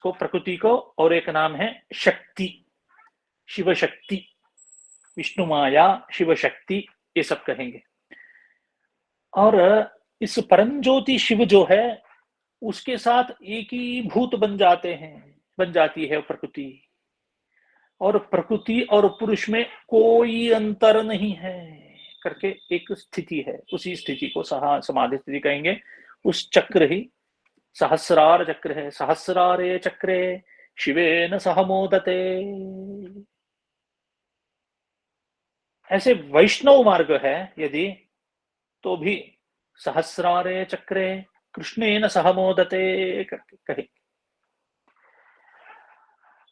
को प्रकृति को, और एक नाम है शक्ति, शिव शक्ति, विष्णु माया, शिव शक्ति, ये सब कहेंगे। और इस परम ज्योति शिव जो है उसके साथ एक ही भूत बन जाते हैं, बन जाती है प्रकृति, और प्रकृति और पुरुष में कोई अंतर नहीं है करके एक स्थिति है। उसी स्थिति को समाधि स्थिति कहेंगे। उस चक्र ही सहस्रार चक्र है। सहस्रारे चक्रे शिवेन सह मोदते। ऐसे वैष्णव मार्ग है यदि, तो भी सहस्रारे चक्रे कृष्णेन सह मोदते करके कहे।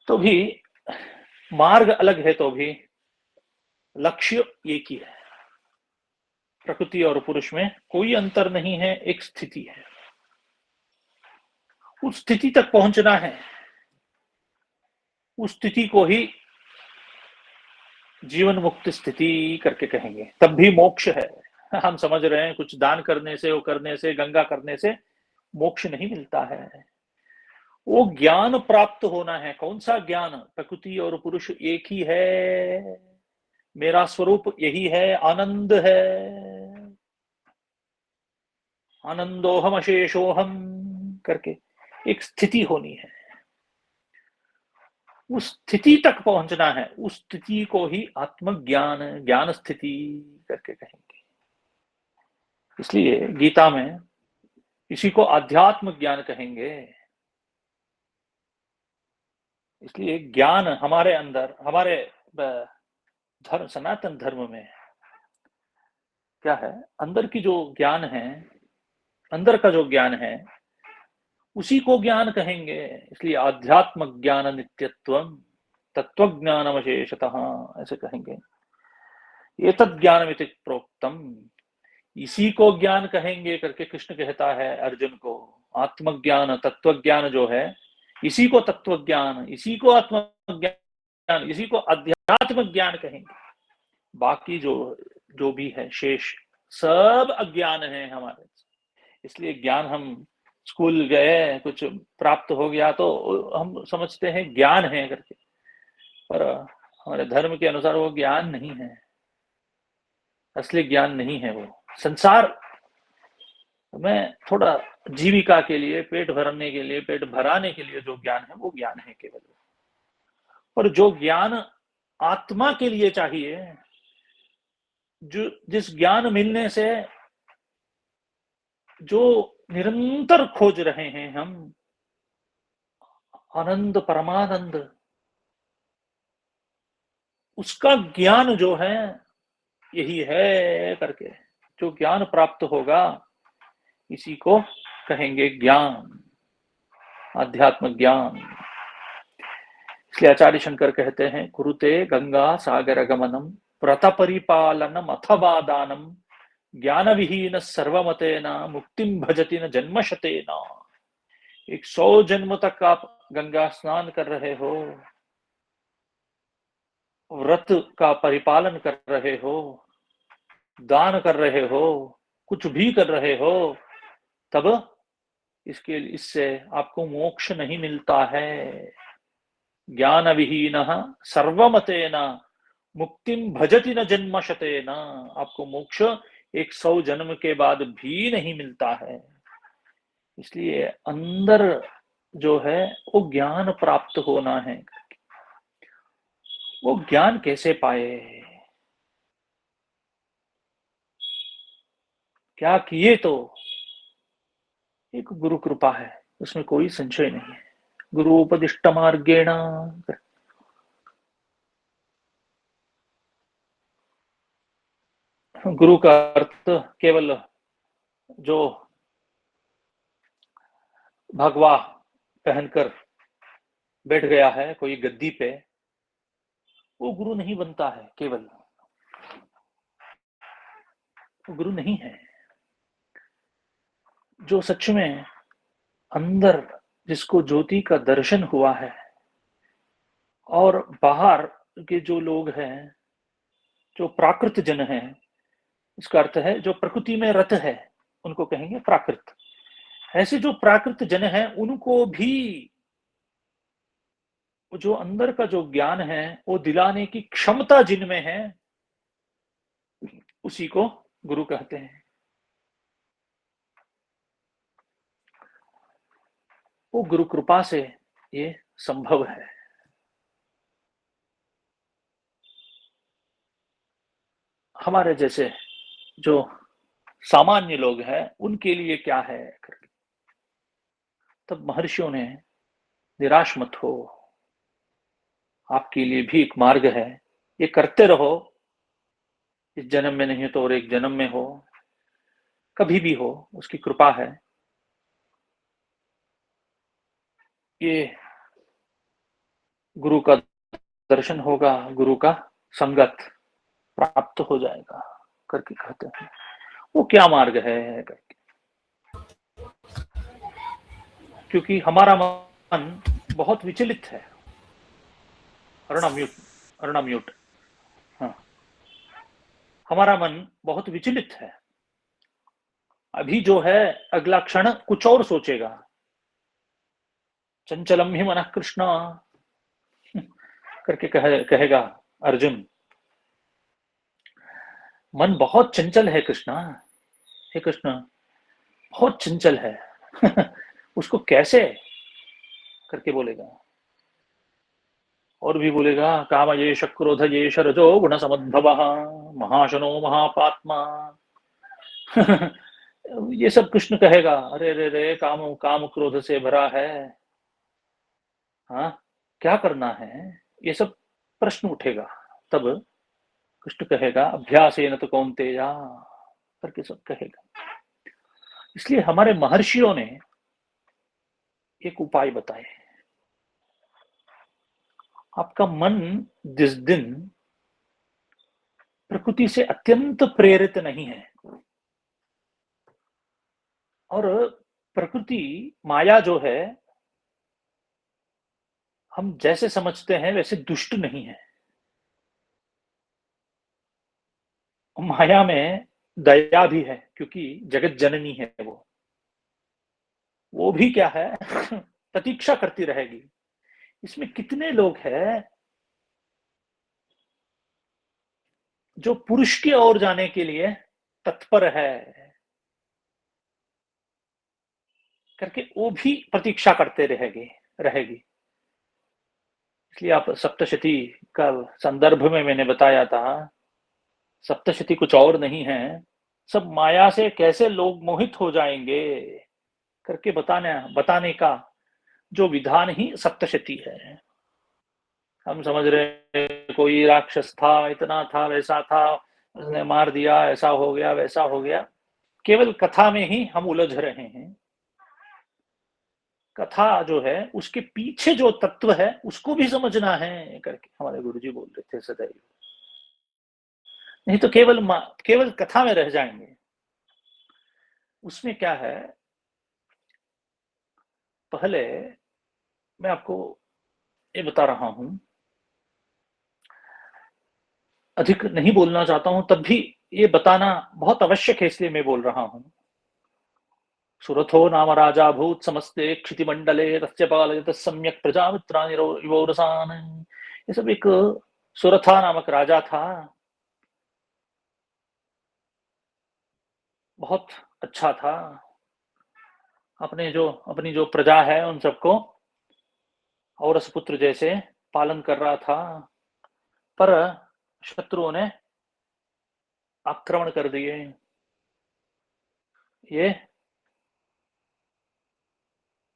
तो भी मार्ग अलग है, तो भी लक्ष्य एक ही है। प्रकृति और पुरुष में कोई अंतर नहीं है, एक स्थिति है। उस स्थिति तक पहुंचना है। उस स्थिति को ही जीवन मुक्त स्थिति करके कहेंगे। तब भी मोक्ष है। हम समझ रहे हैं कुछ दान करने से, वो करने से, गंगा करने से मोक्ष नहीं मिलता है। वो ज्ञान प्राप्त होना है। कौन सा ज्ञान? प्रकृति और पुरुष एक ही है, मेरा स्वरूप यही है, आनंद है, आनंदोहम अशेषोहम करके एक स्थिति होनी है। उस स्थिति तक पहुंचना है। उस स्थिति को ही आत्मज्ञान, ज्ञान स्थिति करके कहेंगे। इसलिए गीता में इसी को आध्यात्म ज्ञान कहेंगे। इसलिए ज्ञान हमारे अंदर, हमारे धर्म, सनातन धर्म में क्या है, अंदर की जो ज्ञान है, अंदर का जो ज्ञान है, उसी को ज्ञान कहेंगे। इसलिए आध्यात्म ज्ञान नित्यत्वम तत्व ज्ञानमशेषतः ऐसे कहेंगे। ये तद ज्ञानमिति प्रोक्तम, इसी को ज्ञान कहेंगे करके कृष्ण कहता है अर्जुन को। आत्मज्ञान, तत्व ज्ञान जो है, इसी को तत्व ज्ञान, इसी को आत्मज्ञान, इसी को अध्यात्म ज्ञान कहेंगे। बाकी जो जो भी है शेष सब अज्ञान है हमारे। इसलिए ज्ञान, हम स्कूल गए, कुछ प्राप्त हो गया तो हम समझते हैं ज्ञान है करके, पर हमारे धर्म के अनुसार वो ज्ञान नहीं है, असली ज्ञान नहीं है। वो संसार में थोड़ा जीविका के लिए, पेट भरने के लिए, पेट भराने के लिए जो ज्ञान है वो ज्ञान है केवल। और जो ज्ञान आत्मा के लिए चाहिए, जो जिस ज्ञान मिलने से जो निरंतर खोज रहे हैं हम, आनंद, परमानंद, उसका ज्ञान जो है यही है करके जो ज्ञान प्राप्त होगा, इसी को कहेंगे ज्ञान, आध्यात्म ज्ञान। इसलिए आचार्य शंकर कहते हैं, कुरुते गंगा सागर गमनम व्रत परिपालनम अथवा दानम ज्ञान विहीन सर्वमतेना मुक्तिम भजति न जन्मशतेना। 100 जन्म तक आप गंगा स्नान कर रहे हो, व्रत का परिपालन कर रहे हो, दान कर रहे हो, कुछ भी कर रहे हो, तब इससे आपको मोक्ष नहीं मिलता है। ज्ञान विहीन सर्वमतेना मुक्तिम भजति न जन्मशतेना। आपको मोक्ष 100 जन्म के बाद भी नहीं मिलता है। इसलिए अंदर जो है वो ज्ञान प्राप्त होना है। वो ज्ञान कैसे पाए, क्या किए? तो एक गुरु कृपा है, उसमें कोई संशय नहीं है। गुरु उपदिष्ट मार्गेण, गुरु का अर्थ केवल जो भगवा पहनकर बैठ गया है कोई गद्दी पे, वो गुरु नहीं बनता है। केवल वो गुरु नहीं है। जो सच में अंदर जिसको ज्योति का दर्शन हुआ है, और बाहर के जो लोग हैं, जो प्राकृत जन हैं, इसका अर्थ है जो प्रकृति में रत है, उनको कहेंगे प्राकृत। ऐसे जो प्राकृत जन हैं, उनको भी जो अंदर का जो ज्ञान है वो दिलाने की क्षमता जिनमें है, उसी को गुरु कहते हैं। वो गुरु कृपा से ये संभव है। हमारे जैसे जो सामान्य लोग हैं उनके लिए क्या है करके, तब महर्षियों ने निराश मत हो, आपके लिए भी एक मार्ग है, ये करते रहो, इस जन्म में नहीं तो और एक जन्म में हो, कभी भी हो, उसकी कृपा है। ये गुरु का दर्शन होगा, गुरु का संगत प्राप्त हो जाएगा करके कहते हैं। वो क्या मार्ग है करके, क्योंकि हमारा मन बहुत विचलित है। अरुणाम्यूट, अरुणाम्यूट। हाँ, हमारा मन बहुत विचलित है। अभी जो है अगला क्षण कुछ और सोचेगा। चंचलम ही मन कृष्ण करके कहेगा अर्जुन। मन बहुत चंचल है कृष्णा, हे कृष्ण, बहुत चंचल है उसको कैसे करके बोलेगा। और भी बोलेगा काम ये क्रोध ये रजो गुण समुद्भव महाशनो महापात्मा ये सब कृष्ण कहेगा। अरे रे रे, काम काम क्रोध से भरा है, हाँ क्या करना है, ये सब प्रश्न उठेगा। तब कृष्ण कहेगा अभ्यासेन तो कौन्तेया करके सब कहेगा। इसलिए हमारे महर्षियों ने एक उपाय बताए। आपका मन जिस दिन प्रकृति से अत्यंत प्रेरित नहीं है, और प्रकृति माया जो है हम जैसे समझते हैं वैसे दुष्ट नहीं है। माया में दया भी है, क्योंकि जगत जननी है वो भी क्या है प्रतीक्षा करती रहेगी। इसमें कितने लोग हैं जो पुरुष की ओर जाने के लिए तत्पर है करके, वो भी प्रतीक्षा करते रहेगी रहेगी। इसलिए आप सप्तशती का संदर्भ में मैंने बताया था, सप्तशती कुछ और नहीं है, सब माया से कैसे लोग मोहित हो जाएंगे करके बताने का जो विधान ही सप्तशती है। हम समझ रहे कोई राक्षस था, इतना था, वैसा था, उसने मार दिया, ऐसा हो गया, वैसा हो गया। केवल कथा में ही हम उलझ रहे हैं। कथा जो है उसके पीछे जो तत्व है उसको भी समझना है करके हमारे गुरुजी बोल रहे थे सदैव। नहीं तो केवल कथा में रह जाएंगे। उसमें क्या है, पहले मैं आपको ये बता रहा हूं, अधिक नहीं बोलना चाहता हूं, तब भी ये बताना बहुत आवश्यक है, इसलिए मैं बोल रहा हूं। सुरथो नाम राजा भूत समस्ते क्षितिमंडले तस्य पालयत सम्यक प्रजामित्राणि विवोरसान्। ये सब एक सुरथा नामक राजा था, बहुत अच्छा था। अपनी जो प्रजा है उन सबको औरस पुत्र जैसे पालन कर रहा था। पर शत्रुओं ने आक्रमण कर दिए। ये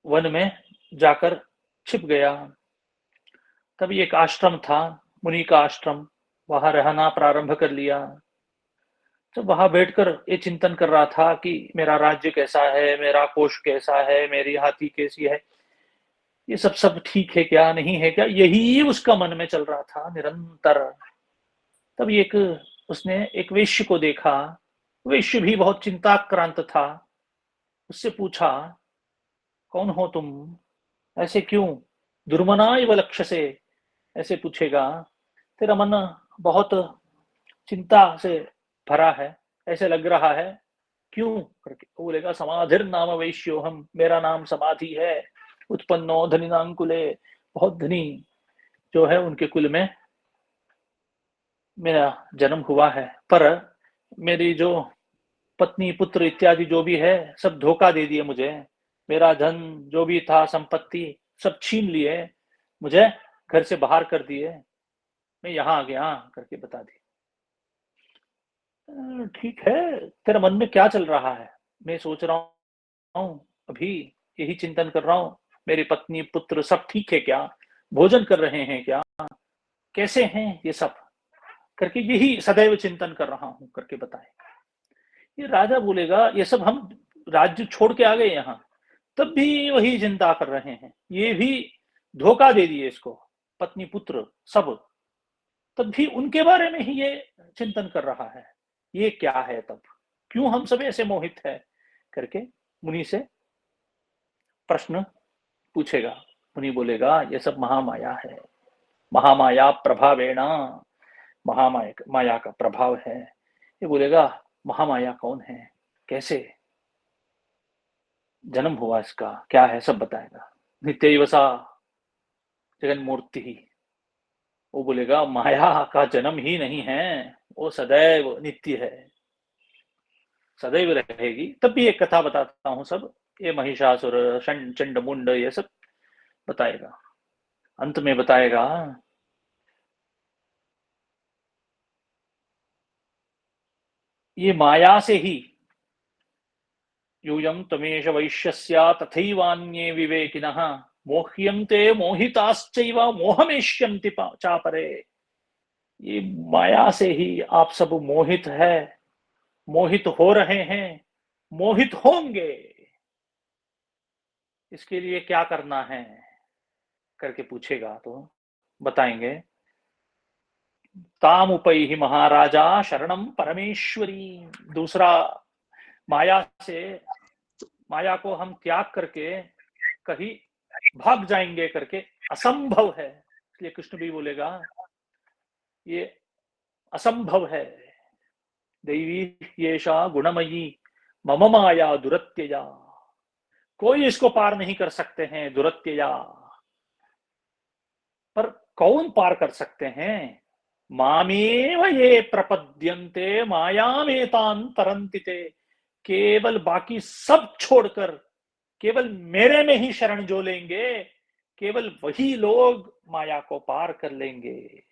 वन में जाकर छिप गया। तभी एक आश्रम था, मुनि का आश्रम, वहां रहना प्रारंभ कर लिया। तो वहां बैठकर ये चिंतन कर रहा था कि मेरा राज्य कैसा है, मेरा कोष कैसा है, मेरी हाथी कैसी है, ये सब ठीक है क्या, नहीं है क्या, यही उसका मन में चल रहा था निरंतर। तब एक उसने एक वेश्य को देखा। वेश्य भी बहुत चिंताक्रांत था। उससे पूछा कौन हो तुम, ऐसे क्यों दुर्मनाय लक्ष्य से ऐसे पूछेगा, तेरा मन बहुत चिंता से भरा है, ऐसे लग रहा है, क्यों करके बोलेगा समाधिर नाम वैश्यो हम, मेरा नाम समाधि है, उत्पन्नो धनिनांकुले, बहुत धनी जो है उनके कुल में मेरा जन्म हुआ है, पर मेरी जो पत्नी पुत्र इत्यादि जो भी है सब धोखा दे दिए मुझे, मेरा धन जो भी था संपत्ति सब छीन लिए, मुझे घर से बाहर कर दिए, मैं यहाँ आ गया करके बता दी। ठीक है, तेरे मन में क्या चल रहा है? मैं सोच रहा हूँ अभी, यही चिंतन कर रहा हूँ, मेरी पत्नी पुत्र सब ठीक है क्या, भोजन कर रहे हैं क्या, कैसे हैं ये सब करके यही सदैव चिंतन कर रहा हूँ करके बताए। ये राजा बोलेगा ये सब हम राज्य छोड़ के आ गए यहाँ, तब भी वही चिंता कर रहे हैं, ये भी धोखा दे दिए इसको, पत्नी पुत्र सब, तब भी उनके बारे में ही ये चिंतन कर रहा है, ये क्या है तब, क्यों हम सब ऐसे मोहित है करके मुनि से प्रश्न पूछेगा। मुनि बोलेगा ये सब महामाया है, महामाया प्रभावेण, महामाया माया का प्रभाव है। ये बोलेगा महामाया कौन है, कैसे जन्म हुआ इसका, क्या है, सब बताएगा। नित्यैव सा जगन मूर्ति ही, वो बोलेगा माया का जन्म ही नहीं है, वो सदैव नित्य है, सदैव रहेगी। तब भी एक कथा बताता हूँ सब, ये महिषासुर चंड मुंड ये सब बताएगा, अंत में बताएगा ये माया से ही, यूयं तमेश वैश्यस्य तथैवान्ये विवेकिनः मोह्यन्ते मोहिताश्चैव मोहमेष्यन्ति चापरे। ये माया से ही आप सब मोहित है, मोहित हो रहे हैं, मोहित होंगे, इसके लिए क्या करना है करके पूछेगा तो बताएंगे ताम उपैहि महाराजा शरणम परमेश्वरी। दूसरा, माया से, माया को हम त्याग करके कहीं भाग जाएंगे करके असंभव है, इसलिए कृष्ण भी बोलेगा ये असंभव है। दैवी येषा गुणमयी मम माया दुरत्यया, कोई इसको पार नहीं कर सकते हैं, दुरत्यया, पर कौन पार कर सकते हैं? मामेव ये प्रपद्यन्ते मायामेतान तरन्ति ते, केवल बाकी सब छोड़कर केवल मेरे में ही शरण जो लेंगे, केवल वही लोग माया को पार कर लेंगे,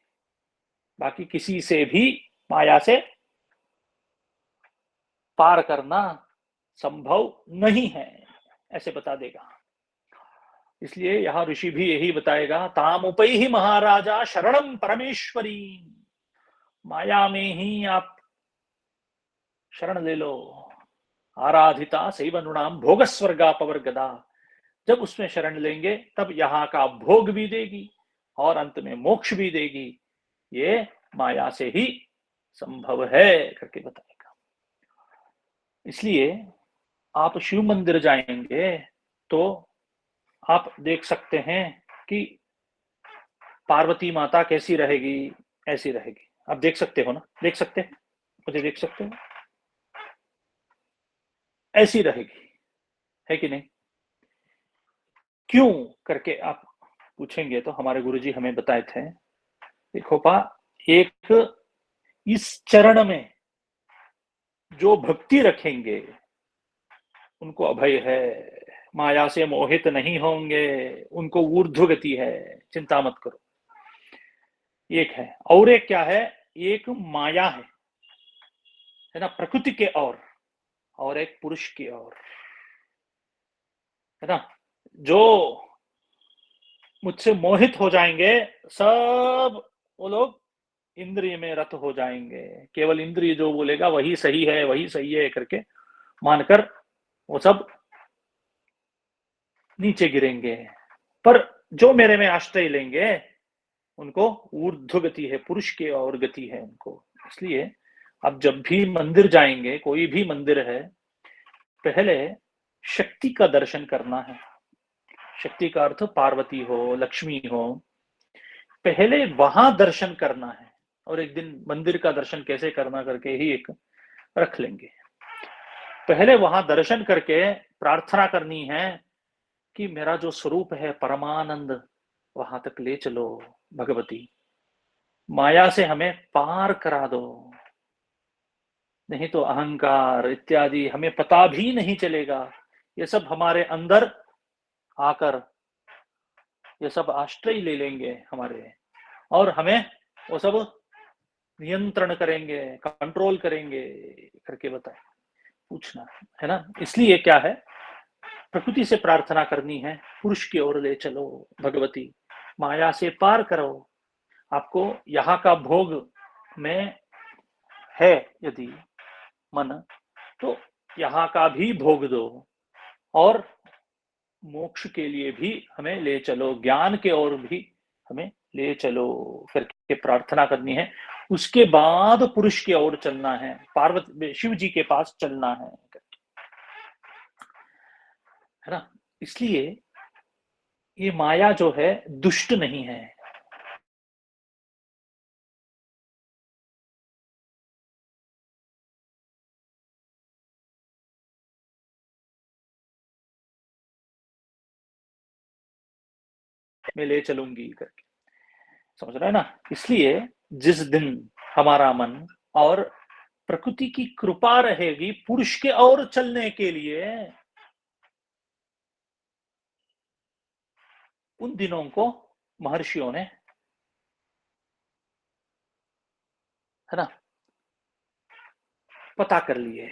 बाकी किसी से भी माया से पार करना संभव नहीं है, ऐसे बता देगा। इसलिए यहां ऋषि भी यही बताएगा ताम उपैहि महाराजा शरणम परमेश्वरी, माया में ही आप शरण ले लो, आराधिता सैव नृणाम भोग स्वर्गा पवर्गदा, जब उसमें शरण लेंगे तब यहाँ का भोग भी देगी और अंत में मोक्ष भी देगी, ये माया से ही संभव है करके बताएगा। इसलिए आप शिव मंदिर जाएंगे तो आप देख सकते हैं कि पार्वती माता कैसी रहेगी, ऐसी रहेगी, आप देख सकते हो ना, देख सकते हैं, मुझे देख सकते हो, ऐसी रहेगी, है कि नहीं? क्यों करके आप पूछेंगे तो हमारे गुरुजी हमें बताए थे, देखो पा, एक इस चरण में जो भक्ति रखेंगे उनको अभय है, माया से मोहित नहीं होंगे, उनको ऊर्ध्व गति है, चिंता मत करो। एक है, और एक क्या है, एक माया है ना, प्रकृति के और एक पुरुष की ओर, है ना, जो मुझसे मोहित हो जाएंगे सब वो लोग इंद्रिय में रत हो जाएंगे, केवल इंद्रिय जो बोलेगा वही सही है, वही सही है करके मानकर वो सब नीचे गिरेंगे, पर जो मेरे में आश्रय लेंगे उनको ऊर्ध्व गति है, पुरुष की ओर गति है उनको। इसलिए अब जब भी मंदिर जाएंगे, कोई भी मंदिर है, पहले शक्ति का दर्शन करना है, शक्ति का अर्थ पार्वती हो, लक्ष्मी हो, पहले वहां दर्शन करना है, और एक दिन मंदिर का दर्शन कैसे करना करके ही एक रख लेंगे। पहले वहां दर्शन करके प्रार्थना करनी है कि मेरा जो स्वरूप है परमानंद, वहां तक ले चलो भगवती, माया से हमें पार करा दो, नहीं तो अहंकार इत्यादि हमें पता भी नहीं चलेगा। ये सब हमारे अंदर आकर ये सब आश्रय ले लेंगे हमारे, और हमें वो सब नियंत्रण करेंगे, कंट्रोल करेंगे करके बताए, पूछना है ना। इसलिए क्या है, प्रकृति से प्रार्थना करनी है, पुरुष की ओर ले चलो भगवती, माया से पार करो। आपको यहाँ का भोग में है यदि मन, तो यहाँ का भी भोग दो, और मोक्ष के लिए भी हमें ले चलो, ज्ञान के ओर भी हमें ले चलो करके प्रार्थना करनी है। उसके बाद पुरुष की ओर चलना है, पार्वती शिव जी के पास चलना है ना। इसलिए ये माया जो है दुष्ट नहीं है। मैं ले चलूंगी करके, समझ रहे हैं ना। इसलिए जिस दिन हमारा मन और प्रकृति की कृपा रहेगी पुरुष के ओर चलने के लिए, उन दिनों को महर्षियों ने, है ना, पता कर लिए,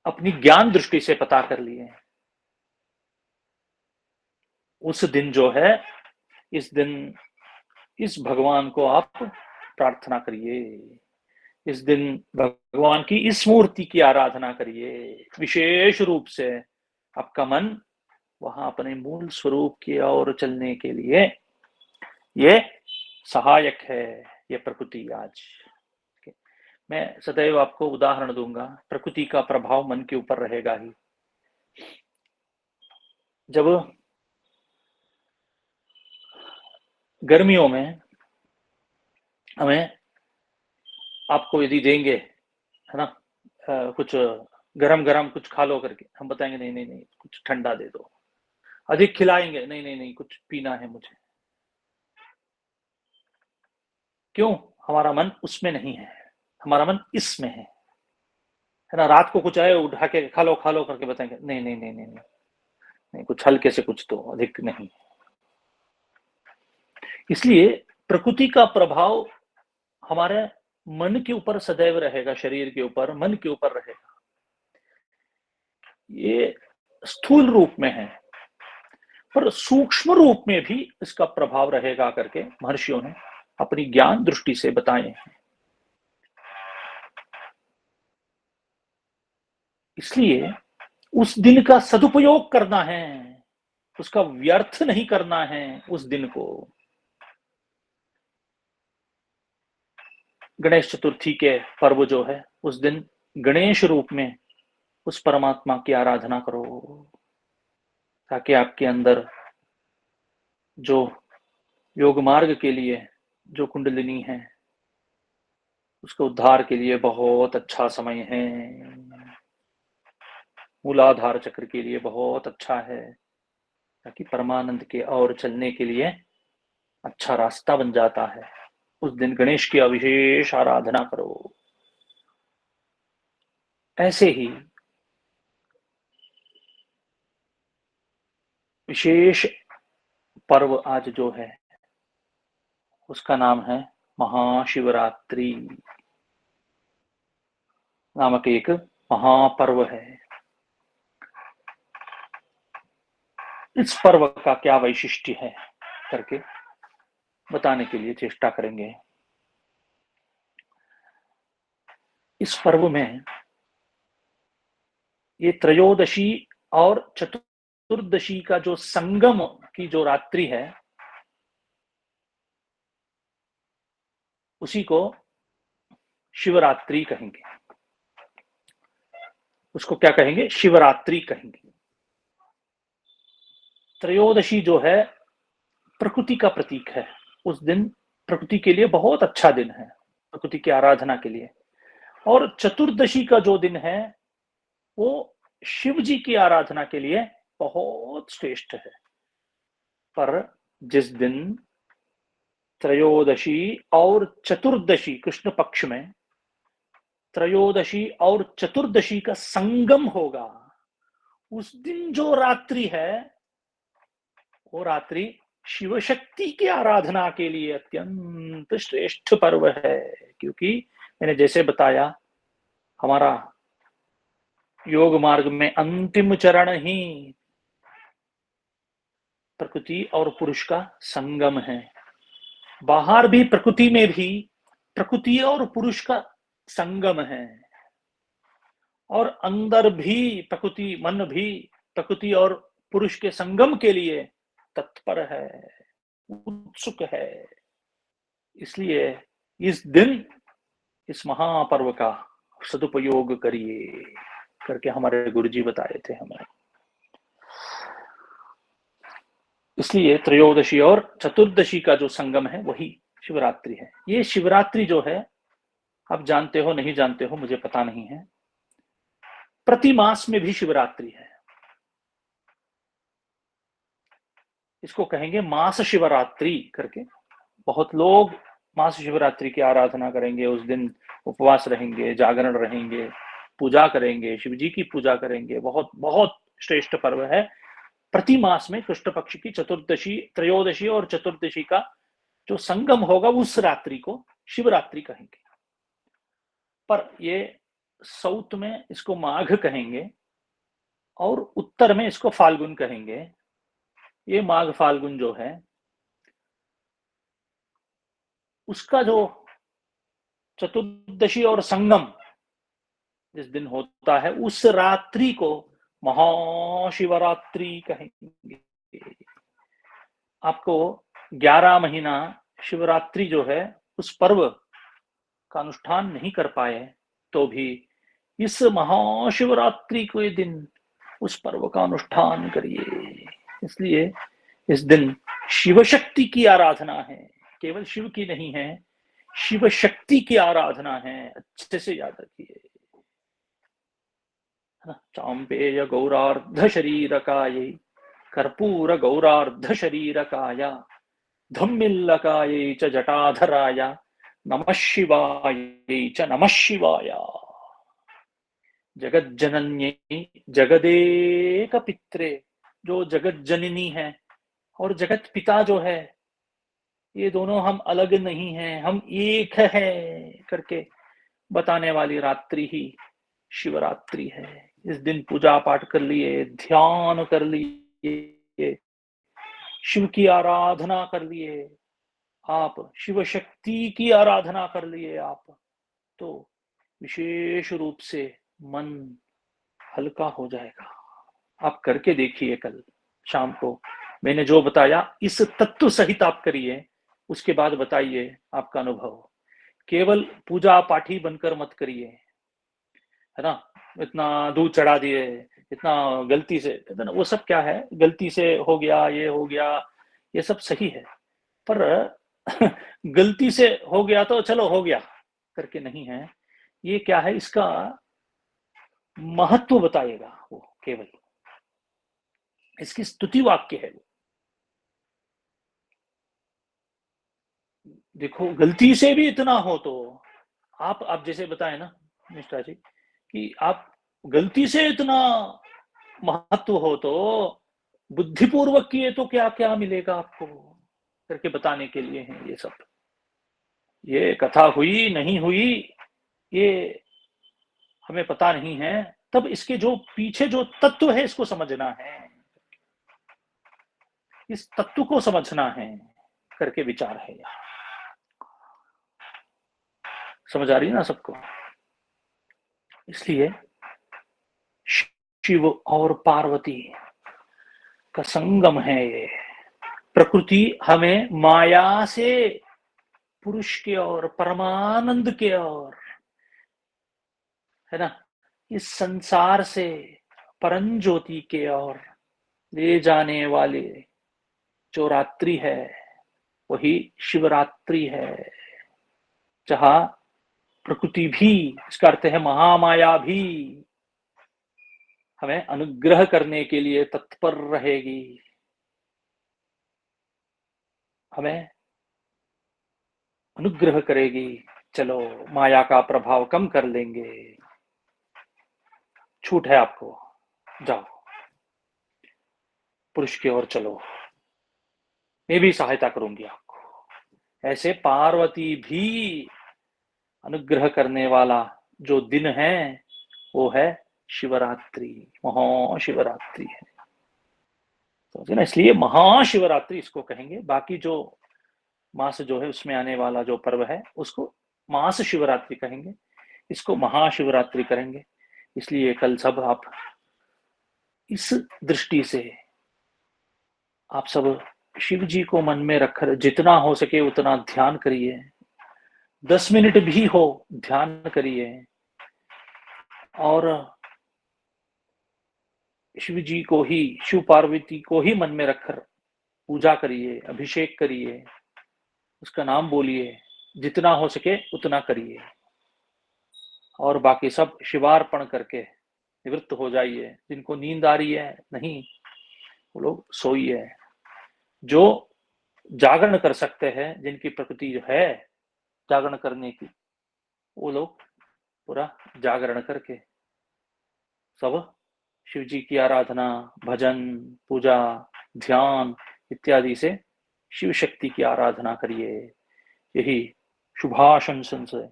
अपनी ज्ञान दृष्टि से पता कर लिए। उस दिन जो है, इस दिन इस भगवान को आप प्रार्थना करिए, इस दिन भगवान की इस मूर्ति की आराधना करिए, विशेष रूप से आपका मन वहां अपने मूल स्वरूप की ओर चलने के लिए ये सहायक है, ये प्रकृति। आज मैं सदैव आपको उदाहरण दूंगा, प्रकृति का प्रभाव मन के ऊपर रहेगा ही। जब गर्मियों में हमें, आपको यदि देंगे, है ना, कुछ गरम गरम कुछ खा लो करके, हम बताएंगे नहीं नहीं नहीं कुछ ठंडा दे दो। अधिक खिलाएंगे, नहीं नहीं नहीं कुछ पीना है मुझे। क्यों? हमारा मन उसमें नहीं है, हमारा मन इसमें है ना। रात को कुछ आए उठा के खा लो करके बताएंगे, नहीं नहीं नहीं नहीं नहीं, नहीं कुछ हल्के से कुछ, तो अधिक नहीं। इसलिए प्रकृति का प्रभाव हमारे मन के ऊपर सदैव रहेगा, शरीर के ऊपर, मन के ऊपर रहेगा। ये स्थूल रूप में है, पर सूक्ष्म रूप में भी इसका प्रभाव रहेगा करके महर्षियों ने अपनी ज्ञान दृष्टि से बताए हैं। इसलिए उस दिन का सदुपयोग करना है, उसका व्यर्थ नहीं करना है। उस दिन को गणेश चतुर्थी के पर्व जो है, उस दिन गणेश रूप में उस परमात्मा की आराधना करो, ताकि आपके अंदर जो योग मार्ग के लिए जो कुंडलिनी है, उसके उद्धार के लिए बहुत अच्छा समय है। मूलाधार चक्र के लिए बहुत अच्छा है, ताकि परमानंद के और चलने के लिए अच्छा रास्ता बन जाता है। उस दिन गणेश की विशेष आराधना करो। ऐसे ही विशेष पर्व आज जो है, उसका नाम है महाशिवरात्रि नामक एक महापर्व है। इस पर्व का क्या वैशिष्ट्य है करके बताने के लिए चेष्टा करेंगे। इस पर्व में ये त्रयोदशी और चतुर्दशी का जो संगम की जो रात्रि है, उसी को शिवरात्रि कहेंगे। उसको क्या कहेंगे? शिवरात्रि कहेंगे। त्रयोदशी जो है प्रकृति का प्रतीक है। उस दिन प्रकृति के लिए बहुत अच्छा दिन है, प्रकृति की आराधना के लिए। और चतुर्दशी का जो दिन है, वो शिव जी की आराधना के लिए बहुत श्रेष्ठ है। पर जिस दिन त्रयोदशी और चतुर्दशी, कृष्ण पक्ष में त्रयोदशी और चतुर्दशी का संगम होगा, उस दिन जो रात्रि है वो रात्रि शिव शक्ति की आराधना के लिए अत्यंत श्रेष्ठ पर्व है। क्योंकि मैंने जैसे बताया, हमारा योग मार्ग में अंतिम चरण ही प्रकृति और पुरुष का संगम है। बाहर भी प्रकृति में भी प्रकृति और पुरुष का संगम है, और अंदर भी प्रकृति, मन भी प्रकृति और पुरुष के संगम के लिए तत्पर है, उत्सुक है। इसलिए इस दिन इस महापर्व का सदुपयोग करिए करके हमारे गुरुजी बताए थे हमें। इसलिए त्रयोदशी और चतुर्दशी का जो संगम है वही शिवरात्रि है। ये शिवरात्रि जो है, आप जानते हो नहीं जानते हो मुझे पता नहीं है, प्रति मास में भी शिवरात्रि है। इसको कहेंगे मास शिवरात्रि करके। बहुत लोग मास शिवरात्रि की आराधना करेंगे, उस दिन उपवास रहेंगे, जागरण रहेंगे, पूजा करेंगे, शिव जी की पूजा करेंगे। बहुत बहुत श्रेष्ठ पर्व है। प्रति मास में कृष्ण पक्ष की चतुर्दशी, त्रयोदशी और चतुर्दशी का जो संगम होगा उस रात्रि को शिवरात्रि कहेंगे। पर ये साउथ में इसको माघ कहेंगे और उत्तर में इसको फाल्गुन कहेंगे। ये माघ फाल्गुन जो है, उसका जो चतुर्दशी और संगम जिस दिन होता है, उस रात्रि को महाशिवरात्रि कहेंगे। आपको 11 महीना शिवरात्रि जो है उस पर्व का अनुष्ठान नहीं कर पाए तो भी इस महाशिवरात्रि के दिन उस पर्व का अनुष्ठान करिए। इसलिए इस दिन शिव शक्ति की आराधना है, केवल शिव की नहीं है, शिव शक्ति की आराधना है। अच्छे से याद रखिए। चांपेय गौरार्ध शरीरकायै कर्पूर गौरार्ध शरीरकाय धम्मिल्लकायै च जटाधराय नमः शिवायै च नमः शिवाय। जगज्जनन्यै जगदेक पित्रे, जो जगत जननी है और जगत पिता जो है, ये दोनों हम अलग नहीं हैं, हम एक हैं करके बताने वाली रात्रि ही शिवरात्रि है। इस दिन पूजा पाठ कर लिए, ध्यान कर लिए, शिव की आराधना कर लिए, आप शिव शक्ति की आराधना कर लिए आप, तो विशेष रूप से मन हल्का हो जाएगा। आप करके देखिए, कल शाम को मैंने जो बताया इस तत्व सहित आप करिए, उसके बाद बताइए आपका अनुभव। केवल पूजा पाठी बनकर मत करिए, है ना। इतना दूध चढ़ा दिए, इतना गलती से, वो सब क्या है, गलती से हो गया, ये हो गया, ये सब सही है, पर गलती से हो गया तो चलो हो गया करके नहीं है। ये क्या है, इसका महत्व बताएगा वो, केवल इसकी स्तुति वाक्य है वो। देखो, गलती से भी इतना हो तो आप जैसे बताए ना मिश्रा जी, कि आप गलती से इतना महत्व हो तो बुद्धिपूर्वक किए तो क्या क्या मिलेगा आपको करके बताने के लिए है ये सब। ये कथा हुई नहीं हुई ये हमें पता नहीं है, तब इसके जो पीछे जो तत्व है इसको समझना है, इस तत्व को समझना है करके विचार है यहाँ। समझ आ रही है ना सबको। इसलिए शिव और पार्वती का संगम है ये। प्रकृति हमें माया से पुरुष के ओर, परमानंद के ओर, है ना, इस संसार से परम ज्योति के ओर ले जाने वाले जो रात्रि है वही शिवरात्रि है, जहां प्रकृति भी, इसका अर्थ है महामाया भी, हमें अनुग्रह करने के लिए तत्पर रहेगी। हमें अनुग्रह करेगी। चलो माया का प्रभाव कम कर लेंगे, छूट है आपको, जाओ पुरुष की ओर चलो, मैं भी सहायता करूंगी आपको। ऐसे पार्वती भी अनुग्रह करने वाला जो दिन है वो है शिवरात्रि, महाशिवरात्रि है, समझे ना। इसलिए महाशिवरात्रि इसको कहेंगे। बाकी जो मास जो है उसमें आने वाला जो पर्व है उसको मास शिवरात्रि कहेंगे, इसको महाशिवरात्रि करेंगे। इसलिए कल सब आप इस दृष्टि से आप सब शिव जी को मन में रखकर जितना हो सके उतना ध्यान करिए, 10 मिनट भी हो ध्यान करिए, और शिव जी को ही, शिव पार्वती को ही मन में रखकर पूजा करिए, अभिषेक करिए, उसका नाम बोलिए, जितना हो सके उतना करिए, और बाकी सब शिवार्पण करके निवृत्त हो जाइए। जिनको नींद आ रही है नहीं, वो लोग सोइए। जो जागरण कर सकते हैं, जिनकी प्रकृति जो है जागरण करने की, वो लोग पूरा जागरण करके सब शिव जी की आराधना, भजन, पूजा, ध्यान इत्यादि से शिव शक्ति की आराधना करिए। यही शुभाशंसन से